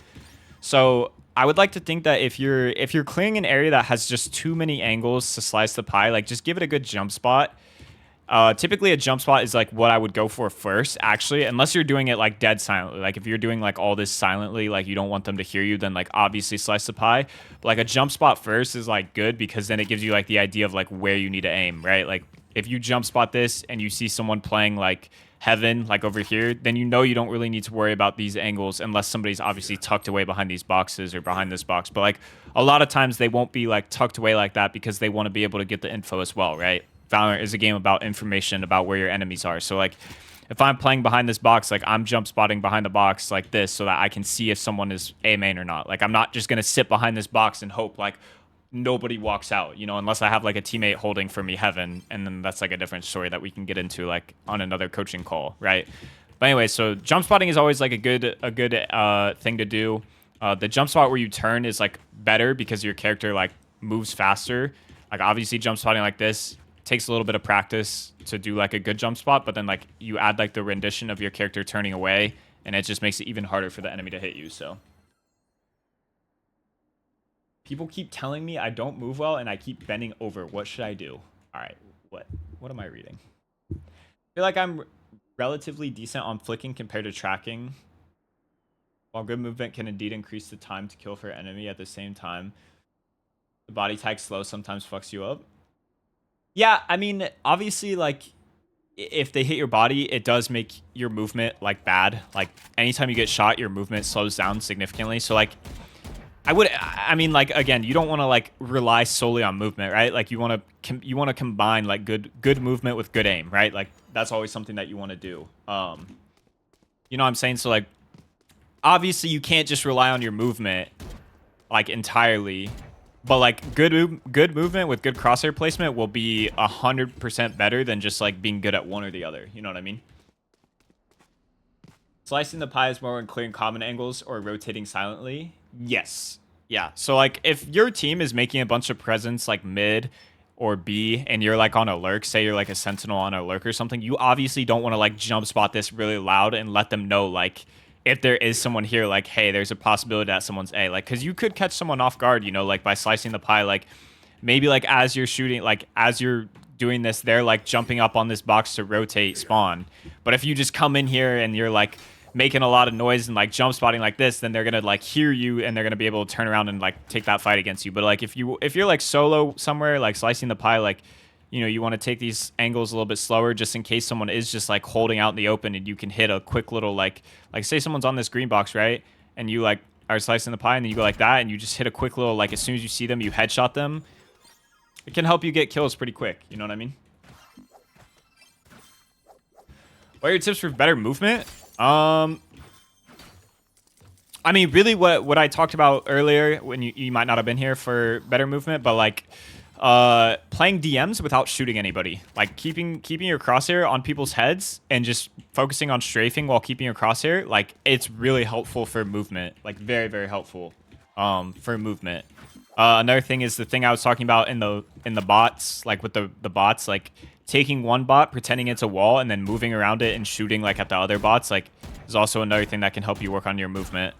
So I would like to think that if you're clearing an area that has just too many angles to slice the pie, like just give it a good jump spot. Typically a jump spot is like what I would go for first, actually, unless you're doing it like dead silently. Like if you're doing like all this silently, like you don't want them to hear you, then like obviously slice the pie. But like a jump spot first is like good because then it gives you like the idea of like where you need to aim, right? Like if you jump spot this and you see someone playing like heaven, like over here, then you know you don't really need to worry about these angles unless somebody's obviously tucked away behind these boxes or behind this box. But like a lot of times they won't be like tucked away like that because they want to be able to get the info as well, right? Valorant is a game about information about where your enemies are. So like if I'm playing behind this box, like I'm jump spotting behind the box like this so that I can see if someone is A main or not. Like I'm not just going to sit behind this box and hope like nobody walks out, you know, unless I have like a teammate holding for me heaven. And then that's like a different story that we can get into like on another coaching call, right? But anyway, so jump spotting is always like a good thing to do. The jump spot where you turn is like better because your character like moves faster. Like obviously jump spotting like this takes a little bit of practice to do like a good jump spot, but then like you add like the rendition of your character turning away and it just makes it even harder for the enemy to hit you. So people keep telling me I don't move well and I keep bending over. What should I do? All right, what am I reading? I feel like I'm relatively decent on flicking compared to tracking. While good movement can indeed increase the time to kill for an enemy, at the same time the body tag slow sometimes fucks you up. Yeah, I mean, obviously, like, if they hit your body, it does make your movement, like, bad. Like, anytime you get shot, your movement slows down significantly. So, like, I mean, like, again, you don't want to, like, rely solely on movement, right? Like, you want to combine, like, good movement with good aim, right? Like, that's always something that you want to do. You know what I'm saying? So, like, obviously, you can't just rely on your movement, like, entirely. But like good movement with good crosshair placement will be 100% better than just like being good at one or the other. You know what I mean? Slicing the pie is more when clearing common angles or rotating silently. Yes. Yeah. So like if your team is making a bunch of presence like mid or B and you're like on a lurk, say you're like a sentinel on a lurk or something, you obviously don't want to like jump spot this really loud and let them know like if there is someone here, like, hey, there's a possibility that someone's A. Like, because you could catch someone off guard, you know, like by slicing the pie, like maybe like as you're shooting, like as you're doing this, they're like jumping up on this box to rotate spawn. But if you just come in here and you're like making a lot of noise and like jump spotting like this, then they're gonna like hear you and they're gonna be able to turn around and like take that fight against you. But like if you're like solo somewhere, like slicing the pie, like, you know, you want to take these angles a little bit slower just in case someone is just like holding out in the open and you can hit a quick little like say someone's on this green box, right? And you like are slicing the pie and then you go like that and you just hit a quick little, like as soon as you see them, you headshot them. It can help you get kills pretty quick. You know what I mean? What are your tips for better movement? I mean, really what I talked about earlier when you might not have been here for better movement, but like playing DMs without shooting anybody, like keeping your crosshair on people's heads and just focusing on strafing while keeping your crosshair, like it's really helpful for movement, like very, very helpful for movement. Another thing is the thing I was talking about in the bots, like with the bots, like taking one bot, pretending it's a wall, and then moving around it and shooting like at the other bots, like is also another thing that can help you work on your movement.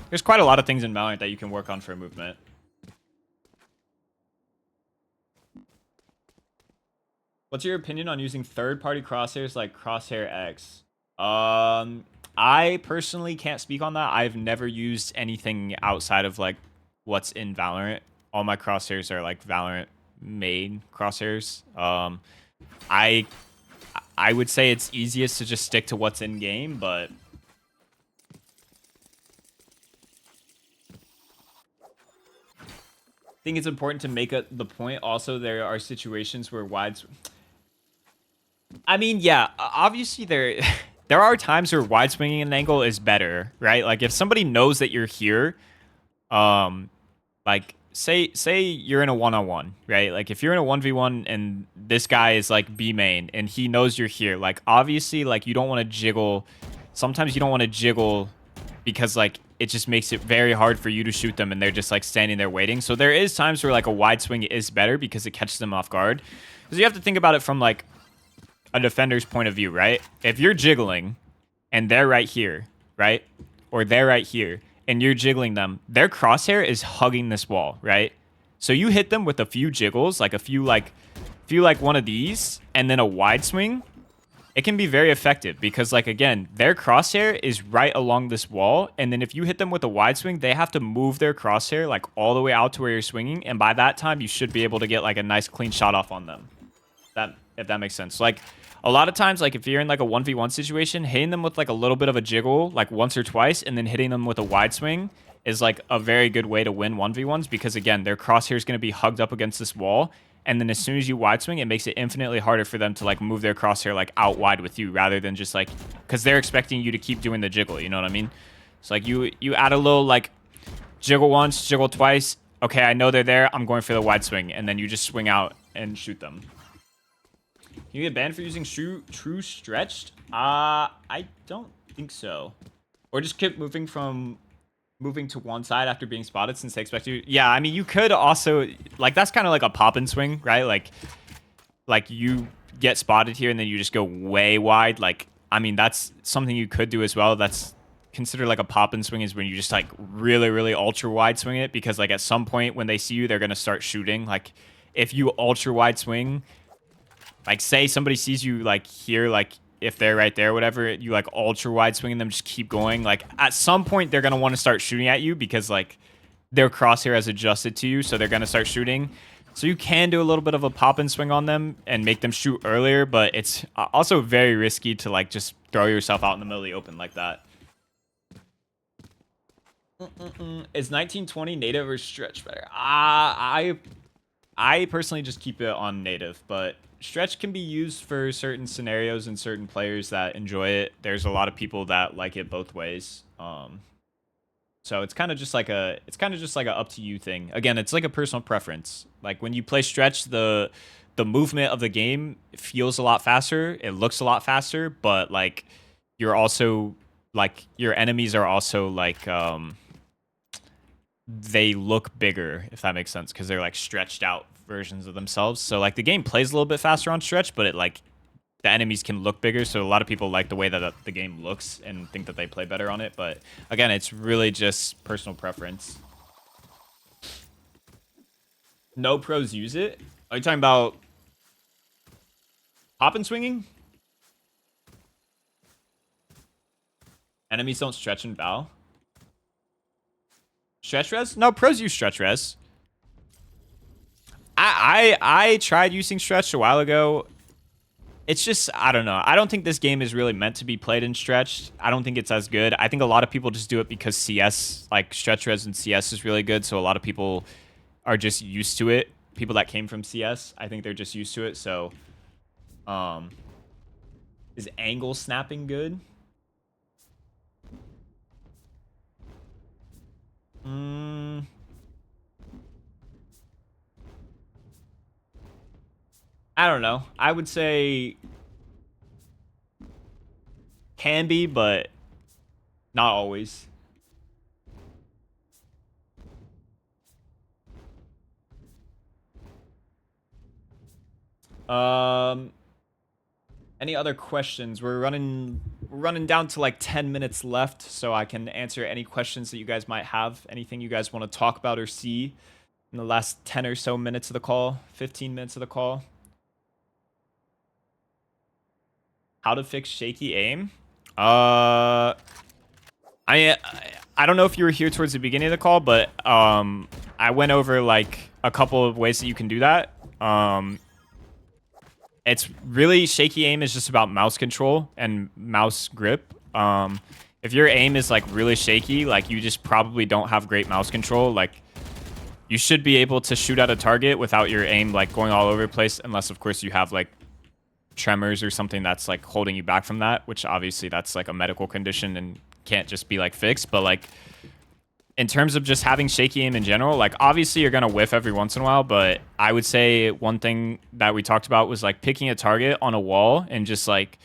There's quite a lot of things in Valorant that you can work on for movement. What's your opinion on using third-party crosshairs like Crosshair X? I personally can't speak on that. I've never used anything outside of like what's in Valorant. All my crosshairs are like Valorant made crosshairs. I would say it's easiest to just stick to what's in game, but I think it's important to make the point. Also, there are situations where I mean, yeah, obviously there are times where wide swinging an angle is better, right? Like if somebody knows that you're here, like say you're in a one-on-one, right? Like if you're in a 1v1 and this guy is like B main and he knows you're here, like obviously like you don't want to jiggle. Sometimes you don't want to jiggle because like it just makes it very hard for you to shoot them and they're just like standing there waiting. So there is times where like a wide swing is better because it catches them off guard. Because you have to think about it from like a defender's point of view, right? If you're jiggling and they're right here, right? Or they're right here and you're jiggling them, their crosshair is hugging this wall, right? So you hit them with a few jiggles, like a few like one of these and then a wide swing, it can be very effective because like again, their crosshair is right along this wall, and then if you hit them with a wide swing, they have to move their crosshair like all the way out to where you're swinging, and by that time you should be able to get like a nice clean shot off on them. If that makes sense. Like a lot of times, like if you're in like a 1v1 situation, hitting them with like a little bit of a jiggle, like once or twice, and then hitting them with a wide swing is like a very good way to win 1v1s because again, their crosshair is going to be hugged up against this wall, And then as soon as you wide swing, it makes it infinitely harder for them to like move their crosshair like out wide with you, rather than just like, because they're expecting you to keep doing the jiggle. You know what I mean? It's like you add a little like jiggle once, jiggle twice. Okay, I know they're there. I'm going for the wide swing, and then you just swing out and shoot them. You get banned for using true stretched? I don't think so. Or just keep moving to one side after being spotted since they expect you. Yeah, I mean, you could also, like, that's kind of like a pop and swing, right? Like you get spotted here and then you just go way wide. Like, I mean, that's something you could do as well. That's considered like a pop and swing, is when you just like really, really ultra wide swing it, because like at some point when they see you, they're going to start shooting. Like if you ultra wide swing, like say somebody sees you like here, like if they're right there, whatever, you like ultra wide swinging them, just keep going. Like at some point they're going to want to start shooting at you because like their crosshair has adjusted to you. So they're going to start shooting. So you can do a little bit of a pop and swing on them and make them shoot earlier, but it's also very risky to like just throw yourself out in the middle of the open like that. Is 1920 native or stretch better? I personally just keep it on native, but stretch can be used for certain scenarios and certain players that enjoy it. There's a lot of people that like it both ways. So it's kind of just like a up to you thing. Again, it's like a personal preference. Like when you play stretch, the movement of the game feels a lot faster. It looks a lot faster, but like you're also like your enemies are also like they look bigger, if that makes sense, because they're like stretched out versions of themselves. So like the game plays a little bit faster on stretch, but it like the enemies can look bigger. So a lot of people like the way that the game looks and think that they play better on it. But again, it's really just personal preference. No pros use it. Are you talking about pop and swinging? Enemies don't stretch and Val. Stretch res? No, pros use stretch res. I tried using stretch a while ago. It's just, I don't know. I don't think this game is really meant to be played in stretched. I don't think it's as good. I think a lot of people just do it because CS, like stretch res in CS is really good. So a lot of people are just used to it. People that came from CS, I think they're just used to it. So, is angle snapping good? I don't know. I would say can be, but not always. Any other questions? We're running down to like 10 minutes left, so I can answer any questions that you guys might have. Anything you guys want to talk about or see in the last 10 or so minutes of the call, 15 minutes of the call. How to fix shaky aim? I don't know if you were here towards the beginning of the call, but I went over like a couple of ways that you can do that. It's really, shaky aim is just about mouse control and mouse grip. If your aim is like really shaky, like you just probably don't have great mouse control. Like you should be able to shoot at a target without your aim like going all over the place, unless of course you have like tremors or something that's like holding you back from that, which obviously that's like a medical condition and can't just be like fixed. But like in terms of just having shaky aim in general, like obviously you're gonna whiff every once in a while, but I would say one thing that we talked about was like picking a target on a wall and just like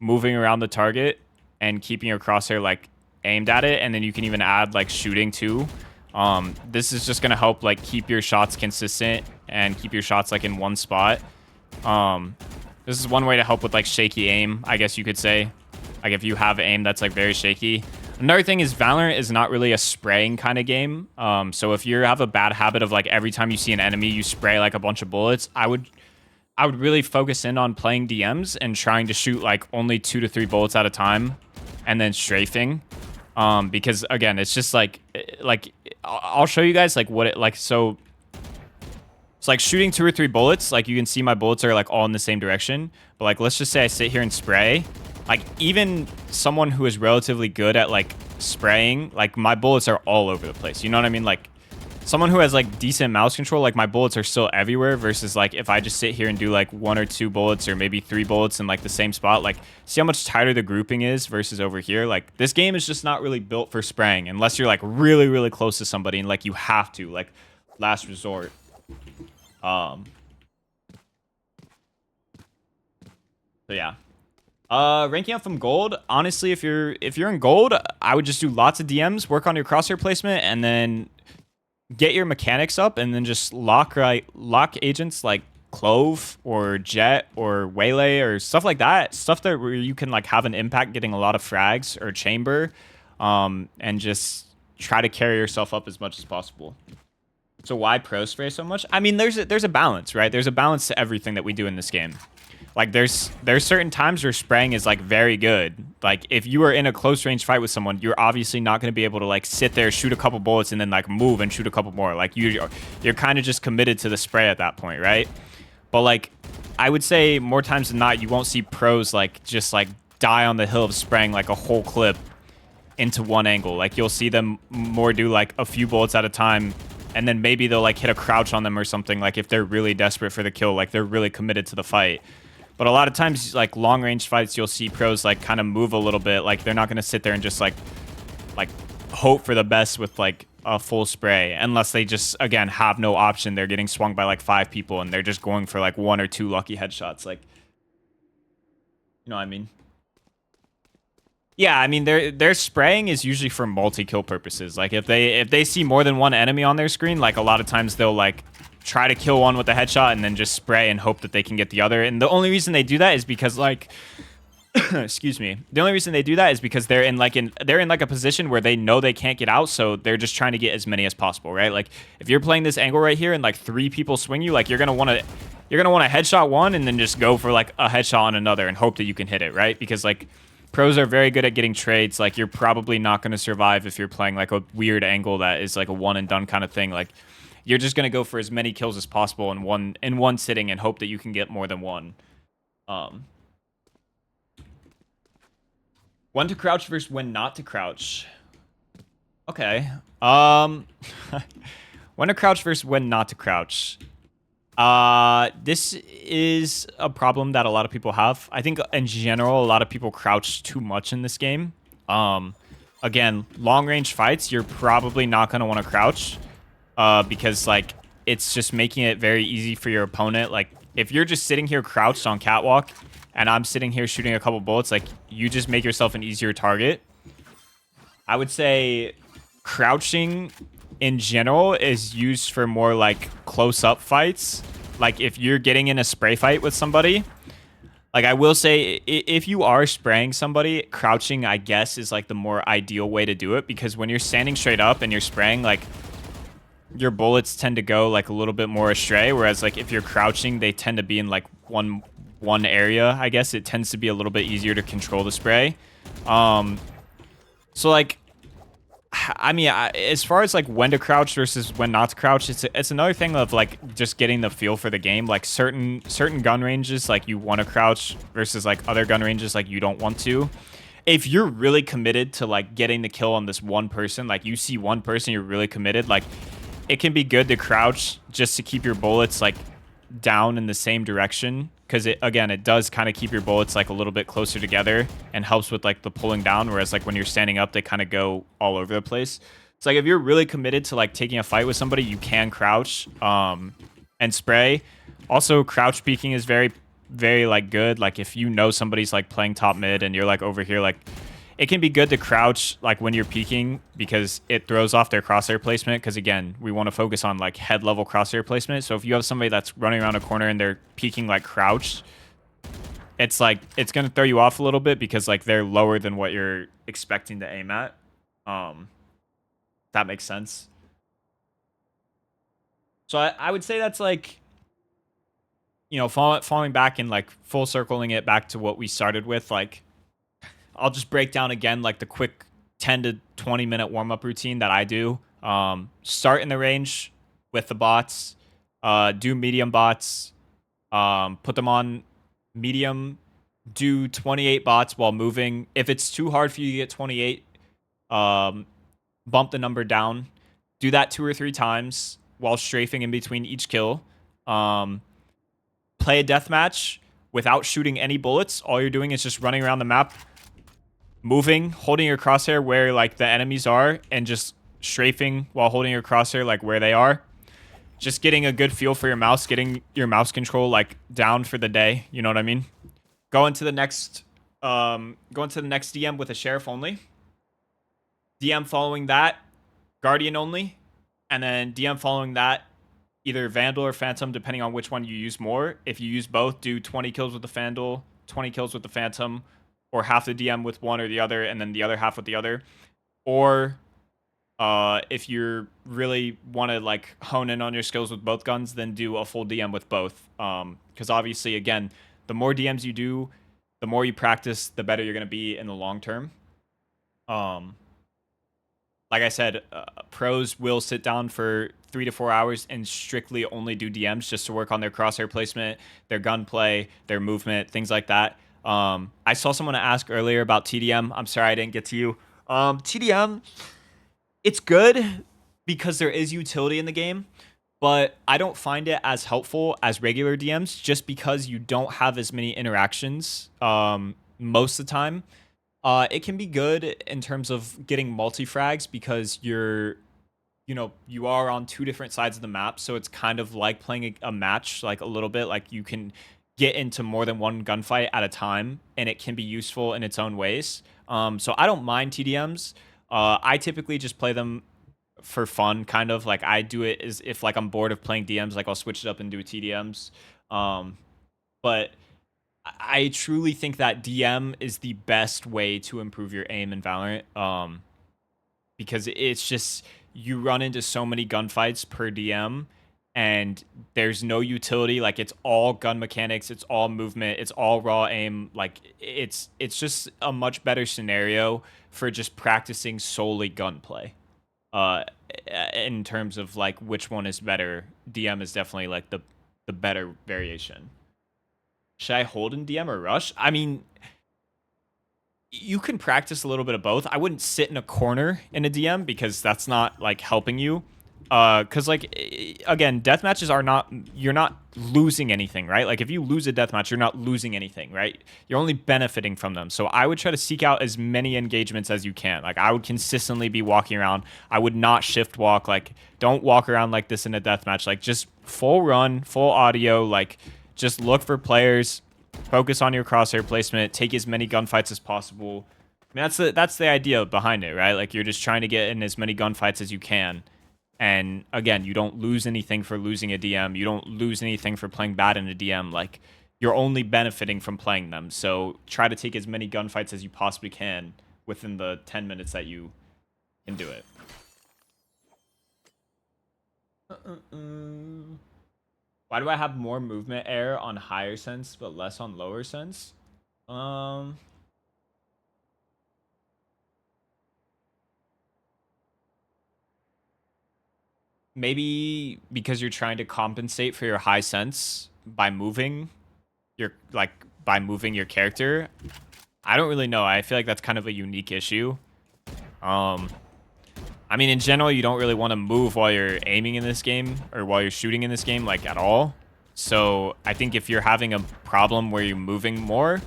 moving around the target and keeping your crosshair like aimed at it, and then you can even add like shooting too. This is just gonna help like keep your shots consistent and keep your shots like in one spot. This is one way to help with like shaky aim, I guess you could say. Like if you have aim that's like very shaky. Another thing is Valorant is not really a spraying kind of game. So if you have a bad habit of like every time you see an enemy, you spray like a bunch of bullets, I would really focus in on playing DMs and trying to shoot like only 2 to 3 bullets at a time and then strafing. Because again, it's just like I'll show you guys like what it like. So it's like shooting 2 or 3 bullets. Like you can see my bullets are like all in the same direction. But like, let's just say I sit here and spray. Like even someone who is relatively good at like spraying, like my bullets are all over the place. You know what I mean? Like someone who has like decent mouse control, like my bullets are still everywhere versus like if I just sit here and do like 1 or 2 bullets or maybe 3 bullets in like the same spot, like see how much tighter the grouping is versus over here. Like this game is just not really built for spraying unless you're like really, really close to somebody and like you have to, like last resort. So yeah. Ranking up from gold, honestly, if you're in gold, I would just do lots of DMs, work on your crosshair placement, and then get your mechanics up, and then just lock agents like Clove or Jet or Waylay or stuff like that. Stuff that where you can like have an impact getting a lot of frags or chamber, and just try to carry yourself up as much as possible. So why pro spray so much? I mean, there's a balance, right? There's a balance to everything that we do in this game. Like there's certain times where spraying is like very good. Like if you are in a close range fight with someone, you're obviously not going to be able to like sit there, shoot a couple bullets, and then like move and shoot a couple more. Like you're kind of just committed to the spray at that point, right? But like I would say more times than not, you won't see pros like just like die on the hill of spraying like a whole clip into one angle. Like you'll see them more do like a few bullets at a time, and then maybe they'll like hit a crouch on them or something. Like if they're really desperate for the kill, like they're really committed to the fight. But a lot of times, like long range fights, you'll see pros like kind of move a little bit. Like they're not going to sit there and just like hope for the best with like a full spray, unless they just, again, have no option. They're getting swung by like 5 people and they're just going for like 1 or 2 lucky headshots. Like, you know what I mean? Yeah, I mean their spraying is usually for multi-kill purposes. Like if they see more than one enemy on their screen, like a lot of times they'll like try to kill one with a headshot and then just spray and hope that they can get the other. And the only reason they do that is because like excuse me. The only reason they do that is because they're in like a position where they know they can't get out, so they're just trying to get as many as possible, right? Like if you're playing this angle right here and like 3 people swing you, like you're gonna want to headshot one and then just go for like a headshot on another and hope that you can hit it, right? Because like pros are very good at getting trades. Like you're probably not going to survive if you're playing like a weird angle that is like a one and done kind of thing. Like you're just going to go for as many kills as possible in one sitting and hope that you can get more than one. When to crouch versus when not to crouch. Okay. When to crouch versus when not to crouch. This is a problem that a lot of people have. I think in general, a lot of people crouch too much in this game. Again, long range fights, you're probably not going to want to crouch, because like it's just making it very easy for your opponent. Like if you're just sitting here crouched on catwalk and I'm sitting here shooting a couple bullets, like you just make yourself an easier target. I would say crouching in general is used for more like close-up fights. Like if you're getting in a spray fight with somebody, like I will say if you are spraying somebody, crouching I guess is like the more ideal way to do it, because when you're standing straight up and you're spraying, like your bullets tend to go like a little bit more astray, whereas like if you're crouching, they tend to be in like one area. I guess it tends to be a little bit easier to control the spray. So like I mean, as far as like when to crouch versus when not to crouch, it's another thing of like just getting the feel for the game. Like certain gun ranges, like you want to crouch versus like other gun ranges, like you don't want to. If you're really committed to like getting the kill on this one person, like you see one person, you're really committed, like it can be good to crouch just to keep your bullets like down in the same direction, because it does kind of keep your bullets like a little bit closer together and helps with like the pulling down, whereas like when you're standing up they kind of go all over the place. It's like if you're really committed to like taking a fight with somebody, you can crouch and spray. Also, crouch peeking is very like good. Like if you know somebody's like playing top mid and you're like over here, like it can be good to crouch like when you're peeking, because it throws off their crosshair placement, because again, we want to focus on like head level crosshair placement. So if you have somebody that's running around a corner and they're peeking like crouched, it's like it's going to throw you off a little bit because like they're lower than what you're expecting to aim at. That makes sense. So I would say that's like, you know, falling back and like full circling it back to what we started with. Like I'll just break down again like the quick 10 to 20 minute warm-up routine that I do. Start in the range with the bots, do medium bots, put them on medium, do 28 bots while moving. If it's too hard for you to get 28, bump the number down. Do that 2 or 3 times while strafing in between each kill. Play a deathmatch without shooting any bullets. All you're doing is just running around the map, moving, holding your crosshair where like the enemies are, and just strafing while holding your crosshair like where they are. Just getting a good feel for your mouse, getting your mouse control like down for the day. You know what I mean? Go into the next DM with a sheriff only. DM following that, guardian only, and then DM following that, either Vandal or Phantom, depending on which one you use more. If you use both, do 20 kills with the Vandal, 20 kills with the Phantom, or half the DM with one or the other, and then the other half with the other. Or if you really want to like hone in on your skills with both guns, then do a full DM with both. Because obviously, again, the more DMs you do, the more you practice, the better you're going to be in the long term. Like I said, pros will sit down for 3 to 4 hours and strictly only do DMs just to work on their crosshair placement, their gunplay, their movement, things like that. I saw someone ask earlier about TDM. I'm sorry I didn't get to you. TDM, it's good because there is utility in the game, but I don't find it as helpful as regular DMs just because you don't have as many interactions most of the time. It can be good in terms of getting multi-frags because you are on 2 different sides of the map, so it's kind of like playing a match, like a little bit. Like you can get into more than one gunfight at a time, and it can be useful in its own ways. So I don't mind TDMs. I typically just play them for fun, kind of like I do it as if like I'm bored of playing DMs, like I'll switch it up and do TDMs. But I truly think that DM is the best way to improve your aim in Valorant. Because it's just you run into so many gunfights per DM, and there's no utility. Like it's all gun mechanics, it's all movement, it's all raw aim. Like it's just a much better scenario for just practicing solely gunplay. Uh, in terms of like which one is better, DM is definitely like the better variation. Should I hold in DM or rush? I mean, you can practice a little bit of both. I wouldn't sit in a corner in a DM because that's not like helping you. Because like again, death matches are not, you're not losing anything, right? Like if you lose a death match, you're not losing anything, right? You're only benefiting from them. So I would try to seek out as many engagements as you can. Like I would consistently be walking around. I would not shift walk. Like don't walk around like this in a death match. Like just full run, full audio. Like just look for players, focus on your crosshair placement, take as many gunfights as possible. I mean, that's the idea behind it, right? Like you're just trying to get in as many gunfights as you can. And again, you don't lose anything for losing a DM. You don't lose anything for playing bad in a DM. Like you're only benefiting from playing them. So try to take as many gunfights as you possibly can within the 10 minutes that you can do it. Why do I have more movement air on higher sense but less on lower sense? Maybe because you're trying to compensate for your high sense by moving your character. I don't really know. I feel like that's kind of a unique issue. I mean, in general, you don't really want to move while you're aiming in this game or while you're shooting in this game, like at all. So I think if you're having a problem where you're moving more,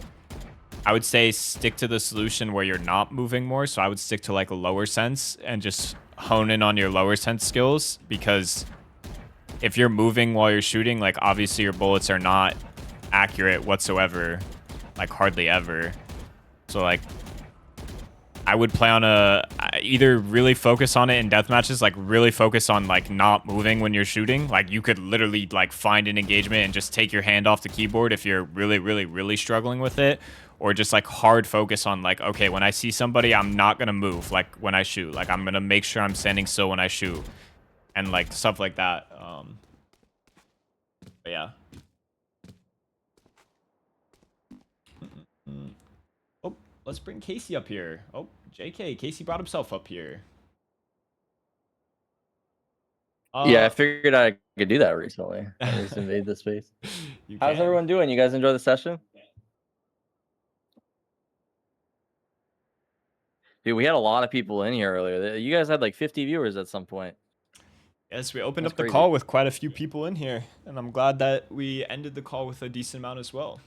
I would say stick to the solution where you're not moving more. So I would stick to like a lower sense and just hone in on your lower sense skills, because if you're moving while you're shooting, like obviously your bullets are not accurate whatsoever, like hardly ever. So like I would play on either really focus on it in death matches, like really focus on like not moving when you're shooting. Like you could literally like find an engagement and just take your hand off the keyboard if you're really struggling with it, or just like hard focus on like, okay, when I see somebody, I'm not gonna move like when I shoot. Like I'm gonna make sure I'm standing still when I shoot, and like stuff like that. But yeah. Oh, let's bring Casey up here. Oh, JK, Casey brought himself up here. Yeah, I figured I could do that recently. I just invade the space. How's everyone doing? You guys enjoy the session? Dude, we had a lot of people in here earlier. You guys had like 50 viewers at some point. Yes, we opened That's up the crazy. call with quite a few people in here, and I'm glad that we ended the call with a decent amount as well.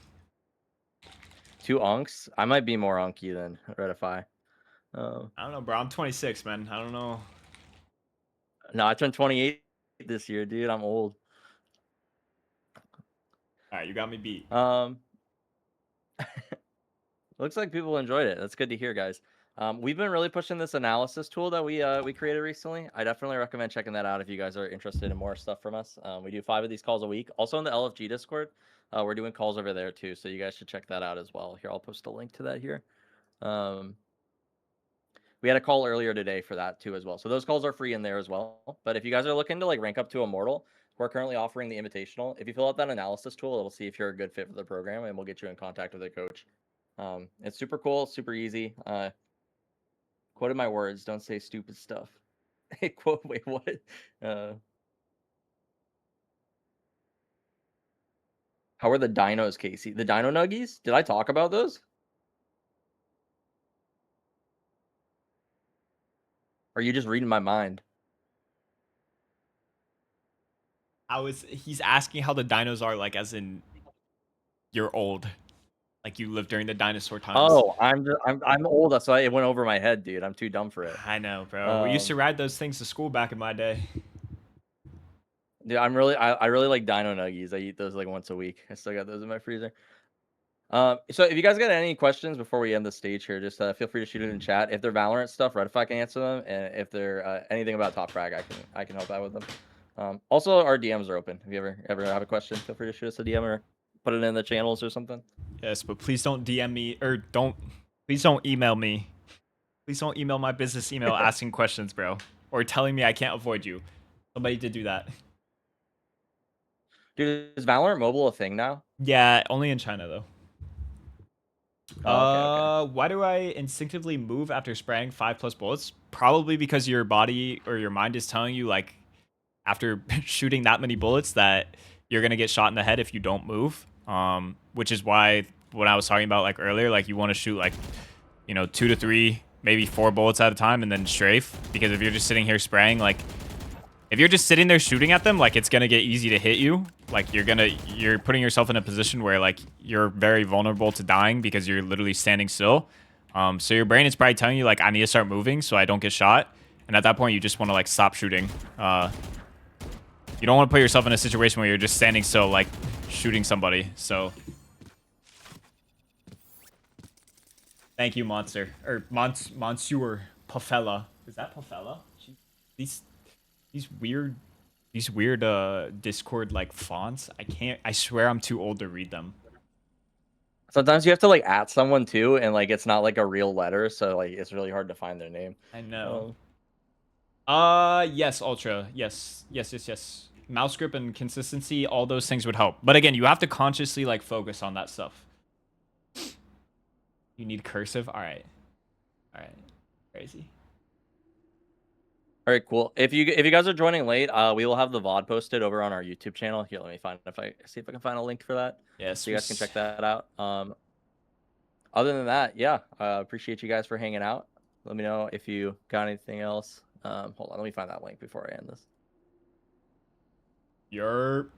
2 unks? I might be more unky than Redefy. I don't know, bro. I'm 26, man. I don't know. No, I turned 28 this year, dude. I'm old. All right, you got me beat. Looks like people enjoyed it. That's good to hear, guys. We've been really pushing this analysis tool that we created recently. I definitely recommend checking that out if you guys are interested in more stuff from us. We do 5 of these calls a week. Also in the LFG Discord, we're doing calls over there too, so you guys should check that out as well. Here, I'll post a link to that here. We had a call earlier today for that too as well. So those calls are free in there as well. But if you guys are looking to like rank up to Immortal, we're currently offering the Invitational. If you fill out that analysis tool, it'll see if you're a good fit for the program, and we'll get you in contact with a coach. It's super cool, super easy. Quoted my words, don't say stupid stuff. Quote, wait, what? How are the dinos, Casey? The dino nuggies? Did I talk about those? Or are you just reading my mind? He's asking how the dinos are, like, as in you're old. Like you lived during the dinosaur times. Oh, I'm old. That's why it went over my head, dude. I'm too dumb for it. I know, bro. We used to ride those things to school back in my day. Dude, I really like dino nuggies. I eat those like once a week. I still got those in my freezer. So if you guys got any questions before we end the stage here, just feel free to shoot it in chat. If they're Valorant stuff, Redefy can answer them, and if they're anything about Top Frag, I can help out with them. Also, our DMs are open. If you ever have a question, feel free to shoot us a DM or put it in the channels or something. Yes, but please don't DM me or please don't email me. Please don't email my business email asking questions, bro, or telling me I can't avoid you. Somebody did do that. Dude, is Valorant mobile a thing now? Yeah, only in China though. Okay. Why do I instinctively move after spraying 5+ bullets? Probably because your body or your mind is telling you, like, after shooting that many bullets that you're gonna get shot in the head if you don't move. Which is why when I was talking about like earlier, like you want to shoot like, 2 to 3, maybe 4 bullets at a time and then strafe. Because if you're just sitting here spraying, like, if you're just sitting there shooting at them, like, it's gonna get easy to hit you. Like, you're putting yourself in a position where, like, you're very vulnerable to dying because you're literally standing still. So your brain is probably telling you, like, I need to start moving so I don't get shot. And at that point, you just want to, like, stop shooting. You don't want to put yourself in a situation where you're just standing still, like, shooting somebody. So, thank you, Monster. Or, Monsieur Pafella. Is that Pafella? These weird Discord like fonts. I swear I'm too old to read them. Sometimes you have to like at someone too, and like it's not like a real letter, so like it's really hard to find their name. I know. Yes, Ultra. Yes. Mouse grip and consistency, all those things would help. But again, you have to consciously like focus on that stuff. You need cursive. All right. Crazy. All right, cool. If you guys are joining late, we will have the VOD posted over on our YouTube channel. Here, let me see if I can find a link for that. Yes, so you guys can check that out. Other than that, yeah, appreciate you guys for hanging out. Let me know if you got anything else. Hold on, let me find that link before I end this. You're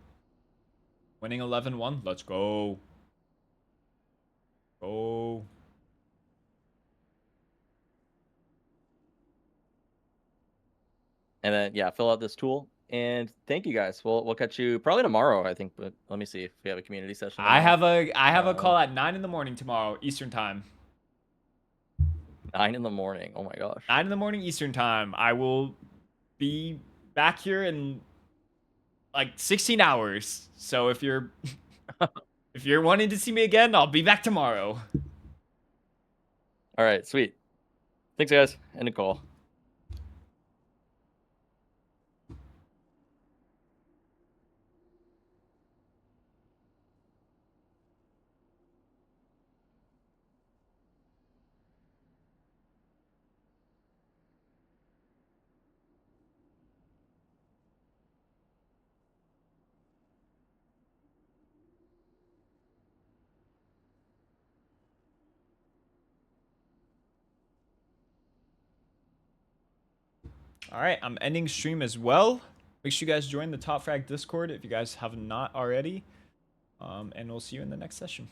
winning 11-1. Let's go. And then yeah, fill out this tool. And thank you guys. We'll catch you probably tomorrow, I think. But let me see if we have a community session tomorrow. I have a call at 9 in the morning tomorrow, Eastern time. 9 in the morning. Oh my gosh. 9 in the morning Eastern time. I will be back here in like 16 hours. So if you're wanting to see me again, I'll be back tomorrow. All right, sweet. Thanks, guys. End the call. All right, I'm ending stream as well. Make sure you guys join the Top Frag Discord if you guys have not already. And we'll see you in the next session.